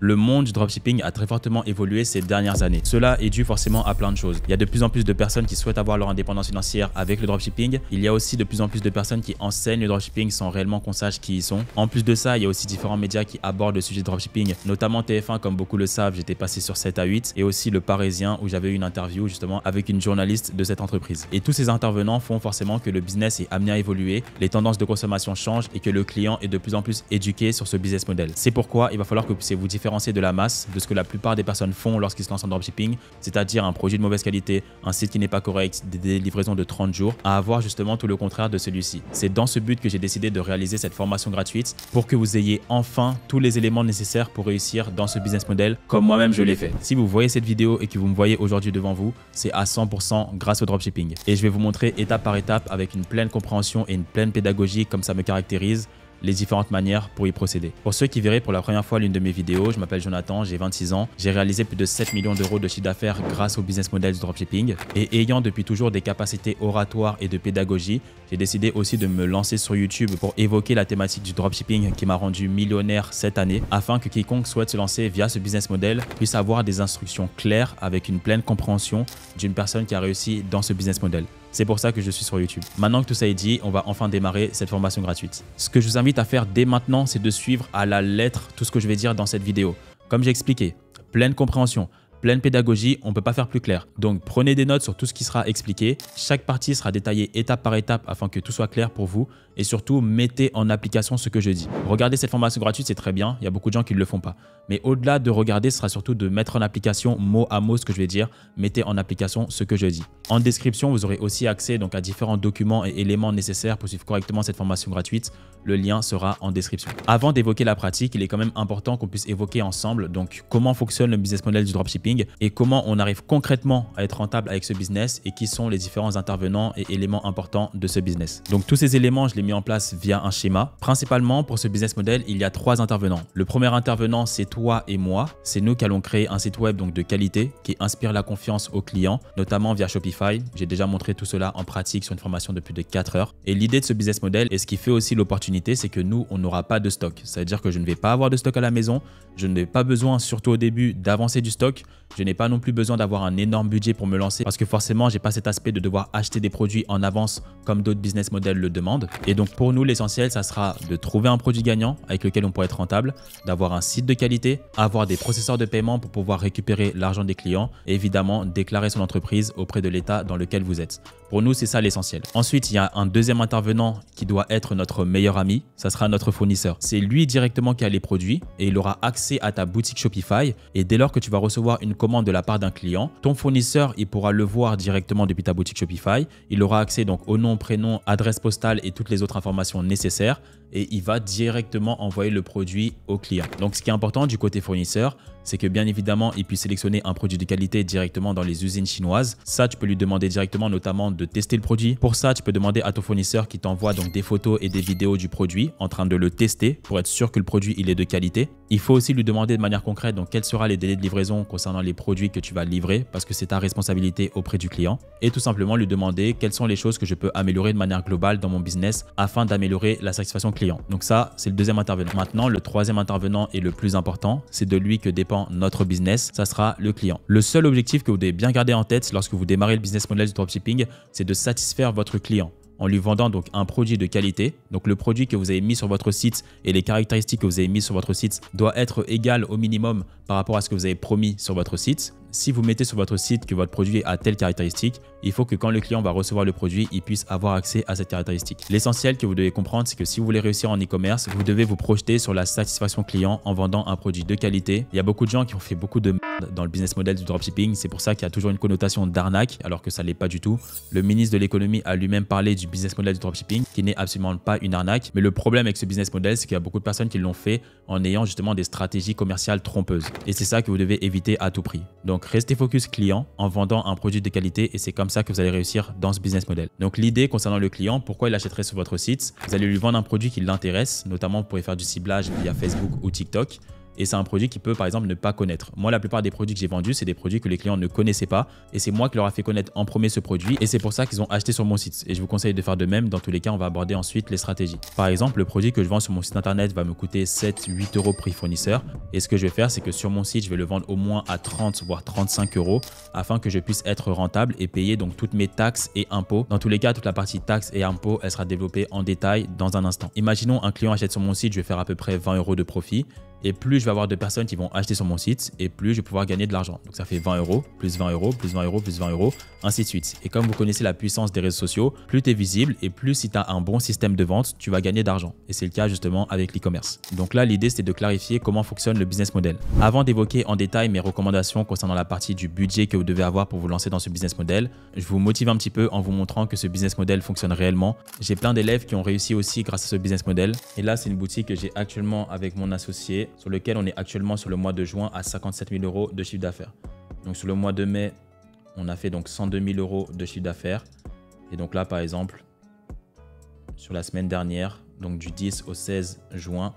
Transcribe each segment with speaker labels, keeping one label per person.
Speaker 1: Le monde du dropshipping a très fortement évolué ces dernières années. Cela est dû forcément à plein de choses. Il y a de plus en plus de personnes qui souhaitent avoir leur indépendance financière avec le dropshipping. Il y a aussi de plus en plus de personnes qui enseignent le dropshipping sans réellement qu'on sache qui ils sont. En plus de ça, il y a aussi différents médias qui abordent le sujet de dropshipping, notamment TF1, comme beaucoup le savent, j'étais passé sur 7 à 8, et aussi Le Parisien où j'avais eu une interview justement avec une journaliste de cette entreprise. Et tous ces intervenants font forcément que le business est amené à évoluer, les tendances de consommation changent et que le client est de plus en plus éduqué sur ce business model. C'est pourquoi il va falloir que vous puissiez vous différencier de la masse, de ce que la plupart des personnes font lorsqu'ils se lancent en dropshipping, c'est-à-dire un produit de mauvaise qualité, un site qui n'est pas correct, des livraisons de 30 jours, à avoir justement tout le contraire de celui-ci. C'est dans ce but que j'ai décidé de réaliser cette formation gratuite pour que vous ayez enfin tous les éléments nécessaires pour réussir dans ce business model comme moi-même je l'ai fait. Si vous voyez cette vidéo et que vous me voyez aujourd'hui devant vous, c'est à 100% grâce au dropshipping. Et je vais vous montrer étape par étape avec une pleine compréhension et une pleine pédagogie comme ça me caractérise, les différentes manières pour y procéder. Pour ceux qui verraient pour la première fois l'une de mes vidéos, je m'appelle Jonathan, j'ai 26 ans, j'ai réalisé plus de 7 millions d'euros de chiffre d'affaires grâce au business model du dropshipping et ayant depuis toujours des capacités oratoires et de pédagogie, j'ai décidé aussi de me lancer sur YouTube pour évoquer la thématique du dropshipping qui m'a rendu millionnaire cette année afin que quiconque souhaite se lancer via ce business model puisse avoir des instructions claires avec une pleine compréhension d'une personne qui a réussi dans ce business model. C'est pour ça que je suis sur YouTube. Maintenant que tout ça est dit, on va enfin démarrer cette formation gratuite. Ce que je vous invite à faire dès maintenant, c'est de suivre à la lettre tout ce que je vais dire dans cette vidéo. Comme j'ai expliqué, pleine compréhension, pleine pédagogie, on ne peut pas faire plus clair. Donc prenez des notes sur tout ce qui sera expliqué. Chaque partie sera détaillée étape par étape afin que tout soit clair pour vous. Et surtout, mettez en application ce que je dis. Regardez cette formation gratuite, c'est très bien. Il y a beaucoup de gens qui ne le font pas. Mais au-delà de regarder, ce sera surtout de mettre en application mot à mot ce que je vais dire. Mettez en application ce que je dis. En description, vous aurez aussi accès donc à différents documents et éléments nécessaires pour suivre correctement cette formation gratuite. Le lien sera en description. Avant d'évoquer la pratique, il est quand même important qu'on puisse évoquer ensemble donc comment fonctionne le business model du dropshipping et comment on arrive concrètement à être rentable avec ce business et qui sont les différents intervenants et éléments importants de ce business. Donc tous ces éléments, je les ai mis en place via un schéma. Principalement pour ce business model, il y a 3 intervenants. Le premier intervenant, c'est toi et moi. C'est nous qui allons créer un site web donc de qualité qui inspire la confiance aux clients, notamment via Shopify. J'ai déjà montré tout cela en pratique sur une formation de plus de 4 heures. Et l'idée de ce business model et ce qui fait aussi l'opportunité, c'est que nous, on n'aura pas de stock. Ça veut dire que je ne vais pas avoir de stock à la maison. Je n'ai pas besoin, surtout au début, d'avancer du stock. Je n'ai pas non plus besoin d'avoir un énorme budget pour me lancer parce que forcément, j'ai pas cet aspect de devoir acheter des produits en avance comme d'autres business models le demandent. Et donc pour nous, l'essentiel, ça sera de trouver un produit gagnant avec lequel on pourrait être rentable, d'avoir un site de qualité, avoir des processeurs de paiement pour pouvoir récupérer l'argent des clients et évidemment déclarer son entreprise auprès de l'État dans lequel vous êtes. Pour nous, c'est ça l'essentiel. Ensuite, il y a un deuxième intervenant qui doit être notre meilleur ami. Ça sera notre fournisseur. C'est lui directement qui a les produits et il aura accès à ta boutique Shopify. Et dès lors que tu vas recevoir une commande de la part d'un client, ton fournisseur, il pourra le voir directement depuis ta boutique Shopify. Il aura accès donc au nom, prénom, adresse postale et toutes les autres informations nécessaires. Et il va directement envoyer le produit au client. Donc, ce qui est important du côté fournisseur, c'est que bien évidemment, il puisse sélectionner un produit de qualité directement dans les usines chinoises. Ça, tu peux lui demander directement notamment de tester le produit. Pour ça, tu peux demander à ton fournisseur qui t'envoie donc des photos et des vidéos du produit en train de le tester pour être sûr que le produit il est de qualité. Il faut aussi lui demander de manière concrète donc quels seront les délais de livraison concernant les produits que tu vas livrer parce que c'est ta responsabilité auprès du client. Et tout simplement lui demander quelles sont les choses que je peux améliorer de manière globale dans mon business afin d'améliorer la satisfaction client. Donc ça, c'est le deuxième intervenant. Maintenant, le troisième intervenant et le plus important, c'est de lui que dépend notre business, ça sera le client. Le seul objectif que vous devez bien garder en tête lorsque vous démarrez le business model du dropshipping, c'est de satisfaire votre client en lui vendant donc un produit de qualité. Donc le produit que vous avez mis sur votre site et les caractéristiques que vous avez mis sur votre site doit être égal au minimum par rapport à ce que vous avez promis sur votre site. Si vous mettez sur votre site que votre produit a telle caractéristique, il faut que quand le client va recevoir le produit, il puisse avoir accès à cette caractéristique. L'essentiel que vous devez comprendre, c'est que si vous voulez réussir en e-commerce, vous devez vous projeter sur la satisfaction client en vendant un produit de qualité. Il y a beaucoup de gens qui ont fait beaucoup de merde dans le business model du dropshipping. C'est pour ça qu'il y a toujours une connotation d'arnaque, alors que ça ne l'est pas du tout. Le ministre de l'économie a lui-même parlé du business model du dropshipping, qui n'est absolument pas une arnaque. Mais le problème avec ce business model, c'est qu'il y a beaucoup de personnes qui l'ont fait en ayant justement des stratégies commerciales trompeuses. Et c'est ça que vous devez éviter à tout prix. Donc restez focus client en vendant un produit de qualité et c'est comme ça que vous allez réussir dans ce business model. Donc l'idée concernant le client, pourquoi il achèterait sur votre site, vous allez lui vendre un produit qui l'intéresse, notamment vous pourrez faire du ciblage via Facebook ou TikTok. et c'est un produit qui peut par exemple ne pas connaître. Moi, la plupart des produits que j'ai vendus, c'est des produits que les clients ne connaissaient pas et c'est moi qui leur ai fait connaître en premier ce produit et c'est pour ça qu'ils ont acheté sur mon site. Et je vous conseille de faire de même. Dans tous les cas, on va aborder ensuite les stratégies. Par exemple, le produit que je vends sur mon site internet va me coûter 7-8 euros prix fournisseur et ce que je vais faire, c'est que sur mon site, je vais le vendre au moins à 30 voire 35 euros afin que je puisse être rentable et payer donc toutes mes taxes et impôts. Dans tous les cas, toute la partie taxes et impôts, elle sera développée en détail dans un instant. Imaginons un client achète sur mon site, je vais faire à peu près 20 euros de profit. Et plus je vais avoir de personnes qui vont acheter sur mon site et plus je vais pouvoir gagner de l'argent. Donc ça fait 20 euros, plus 20 euros, plus 20 euros, plus 20 euros, ainsi de suite. Et comme vous connaissez la puissance des réseaux sociaux, plus tu es visible et plus si tu as un bon système de vente, tu vas gagner d'argent. Et c'est le cas justement avec l'e-commerce. Donc là, l'idée c'était de clarifier comment fonctionne le business model. Avant d'évoquer en détail mes recommandations concernant la partie du budget que vous devez avoir pour vous lancer dans ce business model, je vous motive un petit peu en vous montrant que ce business model fonctionne réellement. J'ai plein d'élèves qui ont réussi aussi grâce à ce business model. Et là, c'est une boutique que j'ai actuellement avec mon associé sur lequel on est actuellement sur le mois de juin à 57 000 euros de chiffre d'affaires. Donc sur le mois de mai, on a fait donc 102 000 euros de chiffre d'affaires. Et donc là, par exemple, sur la semaine dernière, donc du 10 au 16 juin,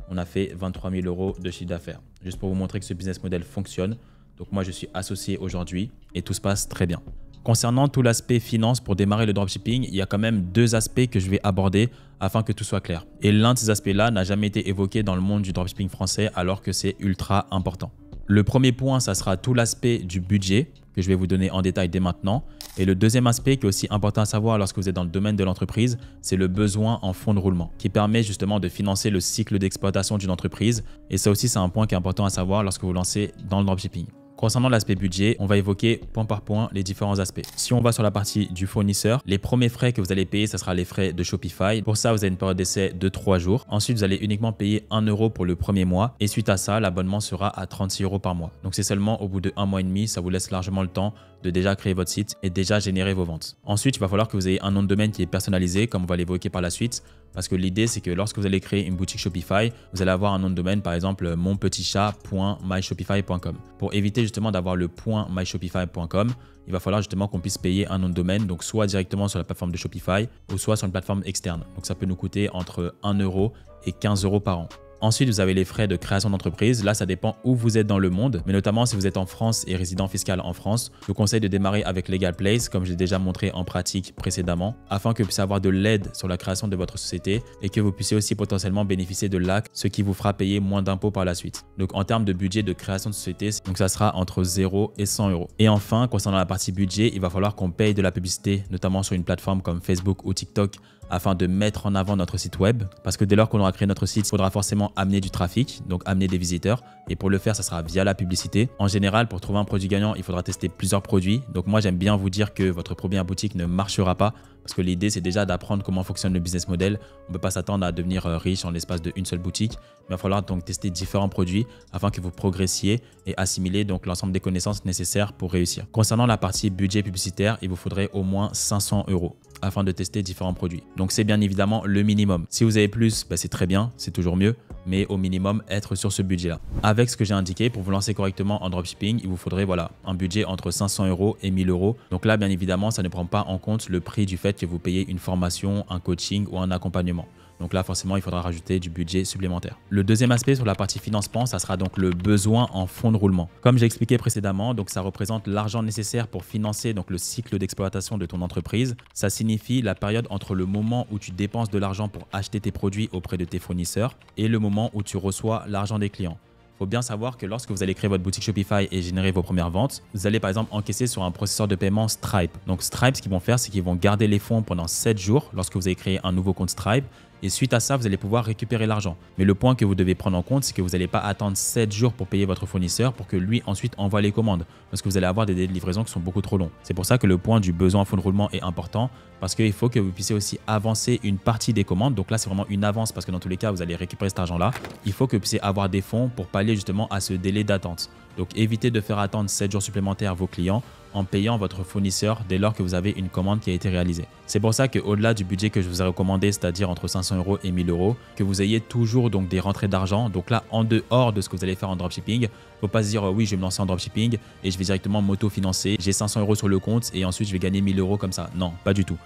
Speaker 1: on a fait 23 000 euros de chiffre d'affaires. Juste pour vous montrer que ce business model fonctionne. Donc moi, je suis associé aujourd'hui et tout se passe très bien. Concernant tout l'aspect finance pour démarrer le dropshipping, il y a quand même deux aspects que je vais aborder afin que tout soit clair. Et l'un de ces aspects-là n'a jamais été évoqué dans le monde du dropshipping français alors que c'est ultra important. Le premier point, ça sera tout l'aspect du budget que je vais vous donner en détail dès maintenant. Et le deuxième aspect qui est aussi important à savoir lorsque vous êtes dans le domaine de l'entreprise, c'est le besoin en fonds de roulement qui permet justement de financer le cycle d'exploitation d'une entreprise. Et ça aussi, c'est un point qui est important à savoir lorsque vous lancez dans le dropshipping. Concernant l'aspect budget, on va évoquer point par point les différents aspects. Si on va sur la partie du fournisseur, les premiers frais que vous allez payer, ce sera les frais de Shopify. Pour ça, vous avez une période d'essai de 3 jours. Ensuite, vous allez uniquement payer 1 euro pour le premier mois. Et suite à ça, l'abonnement sera à 36 euros par mois. Donc, c'est seulement au bout de 1 mois et demi, ça vous laisse largement le temps de déjà créer votre site et déjà générer vos ventes. Ensuite, il va falloir que vous ayez un nom de domaine qui est personnalisé, comme on va l'évoquer par la suite. Parce que l'idée, c'est que lorsque vous allez créer une boutique Shopify, vous allez avoir un nom de domaine, par exemple, monpetitchat.myshopify.com. Pour éviter justement d'avoir le .myshopify.com, il va falloir justement qu'on puisse payer un nom de domaine, donc soit directement sur la plateforme de Shopify ou soit sur une plateforme externe. Donc ça peut nous coûter entre 1 euro et 15 euros par an. Ensuite, vous avez les frais de création d'entreprise. Là, ça dépend où vous êtes dans le monde, mais notamment si vous êtes en France et résident fiscal en France, je vous conseille de démarrer avec Legal Place, comme j'ai déjà montré en pratique précédemment, afin que vous puissiez avoir de l'aide sur la création de votre société et que vous puissiez aussi potentiellement bénéficier de l'AC, ce qui vous fera payer moins d'impôts par la suite. Donc, en termes de budget de création de société, donc ça sera entre 0 et 100 euros. Et enfin, concernant la partie budget, il va falloir qu'on paye de la publicité, notamment sur une plateforme comme Facebook ou TikTok, afin de mettre en avant notre site web. Parce que dès lors qu'on aura créé notre site, il faudra forcément amener du trafic, donc amener des visiteurs. Et pour le faire, ça sera via la publicité. En général, pour trouver un produit gagnant, il faudra tester plusieurs produits. Donc moi, j'aime bien vous dire que votre première boutique ne marchera pas. Parce que l'idée, c'est déjà d'apprendre comment fonctionne le business model. On ne peut pas s'attendre à devenir riche en l'espace d'une seule boutique. Mais il va falloir donc tester différents produits afin que vous progressiez et assimiler donc l'ensemble des connaissances nécessaires pour réussir. Concernant la partie budget publicitaire, il vous faudrait au moins 500 euros afin de tester différents produits. Donc c'est bien évidemment le minimum. Si vous avez plus, c'est très bien, c'est toujours mieux, mais au minimum être sur ce budget-là. Avec ce que j'ai indiqué, pour vous lancer correctement en dropshipping, il vous faudrait un budget entre 500 euros et 1000 euros. Donc là, bien évidemment, ça ne prend pas en compte le prix du fait que vous payez une formation, un coaching ou un accompagnement. Donc là, forcément, il faudra rajouter du budget supplémentaire. Le deuxième aspect sur la partie financement, ça sera donc le besoin en fonds de roulement. Comme j'ai expliqué précédemment, donc ça représente l'argent nécessaire pour financer donc le cycle d'exploitation de ton entreprise. Ça signifie la période entre le moment où tu dépenses de l'argent pour acheter tes produits auprès de tes fournisseurs et le moment où tu reçois l'argent des clients. Il faut bien savoir que lorsque vous allez créer votre boutique Shopify et générer vos premières ventes, vous allez par exemple encaisser sur un processeur de paiement Stripe. Donc Stripe, ce qu'ils vont faire, c'est qu'ils vont garder les fonds pendant 7 jours lorsque vous avez créé un nouveau compte Stripe. Et suite à ça, vous allez pouvoir récupérer l'argent. Mais le point que vous devez prendre en compte, c'est que vous n'allez pas attendre 7 jours pour payer votre fournisseur pour que lui ensuite envoie les commandes. Parce que vous allez avoir des délais de livraison qui sont beaucoup trop longs. C'est pour ça que le point du besoin en fonds de roulement est important. Parce qu'il faut que vous puissiez aussi avancer une partie des commandes. Donc là, c'est vraiment une avance parce que dans tous les cas, vous allez récupérer cet argent-là. Il faut que vous puissiez avoir des fonds pour pallier justement à ce délai d'attente. Donc évitez de faire attendre 7 jours supplémentaires vos clients en payant votre fournisseur dès lors que vous avez une commande qui a été réalisée. C'est pour ça qu'au-delà du budget que je vous ai recommandé, c'est-à-dire entre 500 euros et 1000 euros, que vous ayez toujours donc des rentrées d'argent. Donc là, en dehors de ce que vous allez faire en dropshipping, il ne faut pas se dire oui, je vais me lancer en dropshipping et je vais directement m'auto-financer. J'ai 500 euros sur le compte et ensuite je vais gagner 1000 euros comme ça. Non, pas du tout.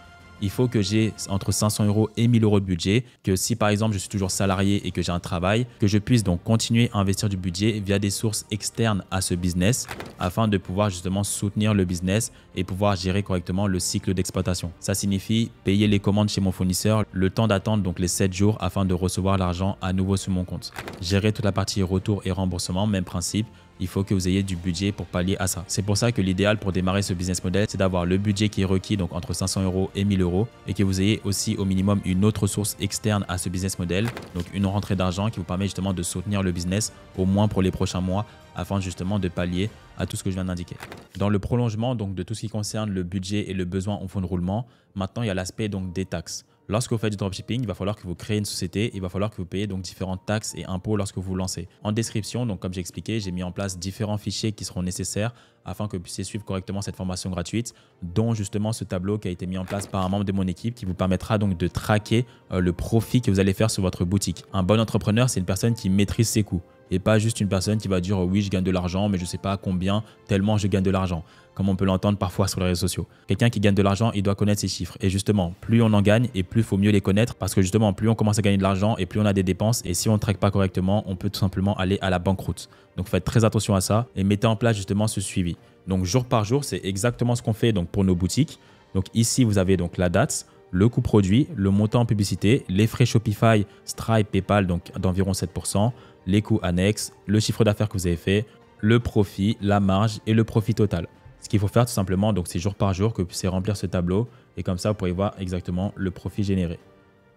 Speaker 1: il faut que j'ai entre 500 € et 1000 € de budget, que si par exemple je suis toujours salarié et que j'ai un travail, que je puisse donc continuer à investir du budget via des sources externes à ce business afin de pouvoir justement soutenir le business et pouvoir gérer correctement le cycle d'exploitation. Ça signifie payer les commandes chez mon fournisseur, le temps d'attendre donc les 7 jours afin de recevoir l'argent à nouveau sur mon compte. Gérer toute la partie retour et remboursement, même principe. Il faut que vous ayez du budget pour pallier à ça. C'est pour ça que l'idéal pour démarrer ce business model, c'est d'avoir le budget qui est requis, donc entre 500 € et 1000 € et que vous ayez aussi au minimum une autre source externe à ce business model, donc une rentrée d'argent qui vous permet justement de soutenir le business au moins pour les prochains mois afin justement de pallier à tout ce que je viens d'indiquer. Dans le prolongement donc de tout ce qui concerne le budget et le besoin en fonds de roulement, maintenant il y a l'aspect donc des taxes. Lorsque vous faites du dropshipping, il va falloir que vous créez une société, il va falloir que vous payiez donc différentes taxes et impôts lorsque vous vous lancez. En description, donc comme j'ai expliqué, j'ai mis en place différents fichiers qui seront nécessaires afin que vous puissiez suivre correctement cette formation gratuite, dont justement ce tableau qui a été mis en place par un membre de mon équipe qui vous permettra donc de traquer le profit que vous allez faire sur votre boutique. Un bon entrepreneur, c'est une personne qui maîtrise ses coûts et pas juste une personne qui va dire oui, je gagne de l'argent, mais je ne sais pas combien, tellement je gagne de l'argent, comme on peut l'entendre parfois sur les réseaux sociaux. Quelqu'un qui gagne de l'argent, il doit connaître ses chiffres. Et justement, plus on en gagne et plus il faut mieux les connaître parce que justement, plus on commence à gagner de l'argent et plus on a des dépenses. Et si on ne traque pas correctement, on peut tout simplement aller à la banqueroute. Donc faites très attention à ça et mettez en place justement ce suivi. Donc jour par jour, c'est exactement ce qu'on fait donc pour nos boutiques. Donc ici, vous avez donc la date, le coût produit, le montant en publicité, les frais Shopify, Stripe, PayPal, donc d'environ 7%, les coûts annexes, le chiffre d'affaires que vous avez fait, le profit, la marge et le profit total. Ce qu'il faut faire tout simplement, donc c'est jour par jour que vous puissiez remplir ce tableau et comme ça, vous pourrez voir exactement le profit généré.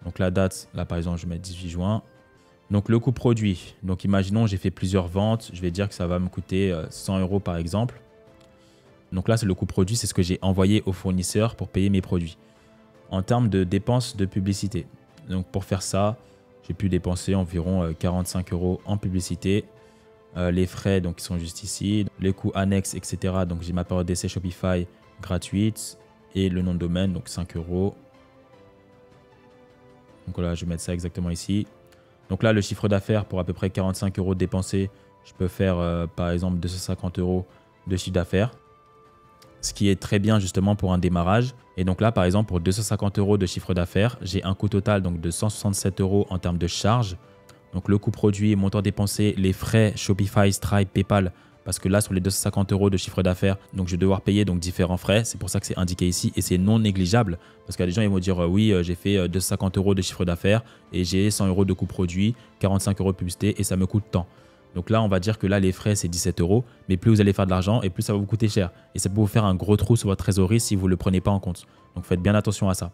Speaker 1: Donc la date, là par exemple, je vais mettre 18 juin. Donc le coût produit, donc imaginons j'ai fait plusieurs ventes, je vais dire que ça va me coûter 100 € par exemple. Donc là, c'est le coût produit, c'est ce que j'ai envoyé au fournisseur pour payer mes produits. En termes de dépenses de publicité, donc pour faire ça, j'ai pu dépenser environ 45 € en publicité. Les frais donc, qui sont juste ici, les coûts annexes, etc. Donc j'ai ma période d'essai Shopify gratuite et le nom de domaine, donc 5 €. Donc voilà, je vais mettre ça exactement ici. Donc là, le chiffre d'affaires pour à peu près 45 € dépensés, je peux faire par exemple 250 € de chiffre d'affaires. Ce qui est très bien justement pour un démarrage. Et donc là, par exemple, pour 250 € de chiffre d'affaires, j'ai un coût total donc, de 167 € en termes de charges. Donc le coût produit, montant dépensé, les frais Shopify, Stripe, PayPal. Parce que là, sur les 250 € de chiffre d'affaires, donc je vais devoir payer donc, différents frais. C'est pour ça que c'est indiqué ici et c'est non négligeable. Parce qu'il y a des gens qui vont dire oui, j'ai fait 250 € de chiffre d'affaires et j'ai 100 € de coût produit, 45 € de publicité et ça me coûte tant. Donc là, on va dire que là, les frais, c'est 17 €. Mais plus vous allez faire de l'argent et plus ça va vous coûter cher. Et ça peut vous faire un gros trou sur votre trésorerie si vous ne le prenez pas en compte. Donc faites bien attention à ça.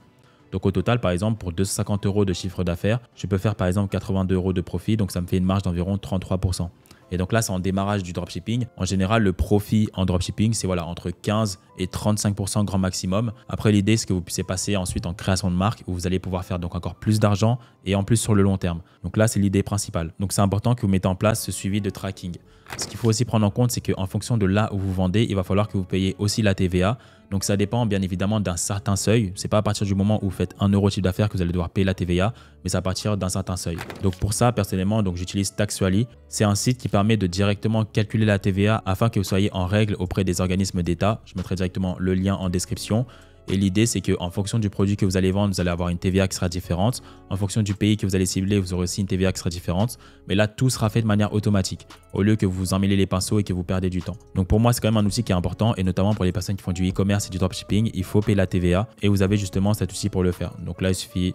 Speaker 1: Donc au total, par exemple, pour 250 € de chiffre d'affaires, je peux faire par exemple 82 € de profit. Donc ça me fait une marge d'environ 33%. Et donc là, c'est en démarrage du dropshipping. En général, le profit en dropshipping, c'est voilà, entre 15 et 35% grand maximum. Après, l'idée, c'est que vous puissiez passer ensuite en création de marque où vous allez pouvoir faire donc encore plus d'argent et en plus sur le long terme. Donc là, c'est l'idée principale. Donc c'est important que vous mettez en place ce suivi de tracking. Ce qu'il faut aussi prendre en compte, c'est qu'en fonction de là où vous vendez, il va falloir que vous payiez aussi la TVA. Donc ça dépend bien évidemment d'un certain seuil. Ce n'est pas à partir du moment où vous faites 1 € de chiffre d'affaires que vous allez devoir payer la TVA, mais c'est à partir d'un certain seuil. Donc pour ça, personnellement, j'utilise Taxually. C'est un site qui permet de directement calculer la TVA afin que vous soyez en règle auprès des organismes d'État. Je mettrai directement le lien en description. Et l'idée, c'est qu'en fonction du produit que vous allez vendre, vous allez avoir une TVA qui sera différente. En fonction du pays que vous allez cibler, vous aurez aussi une TVA qui sera différente. Mais là, tout sera fait de manière automatique, au lieu que vous emmêlez les pinceaux et que vous perdez du temps. Donc pour moi, c'est quand même un outil qui est important. Et notamment pour les personnes qui font du e-commerce et du dropshipping, il faut payer la TVA. Et vous avez justement cet outil pour le faire. Donc là, il suffit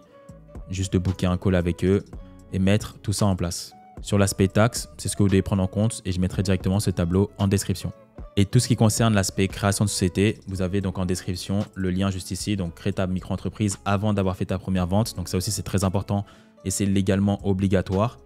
Speaker 1: juste de booker un call avec eux et mettre tout ça en place. Sur l'aspect taxe, c'est ce que vous devez prendre en compte. Et je mettrai directement ce tableau en description. Et tout ce qui concerne l'aspect création de société, vous avez donc en description le lien juste ici. Donc, crée ta micro-entreprise avant d'avoir fait ta première vente. Donc, ça aussi, c'est très important et c'est légalement obligatoire.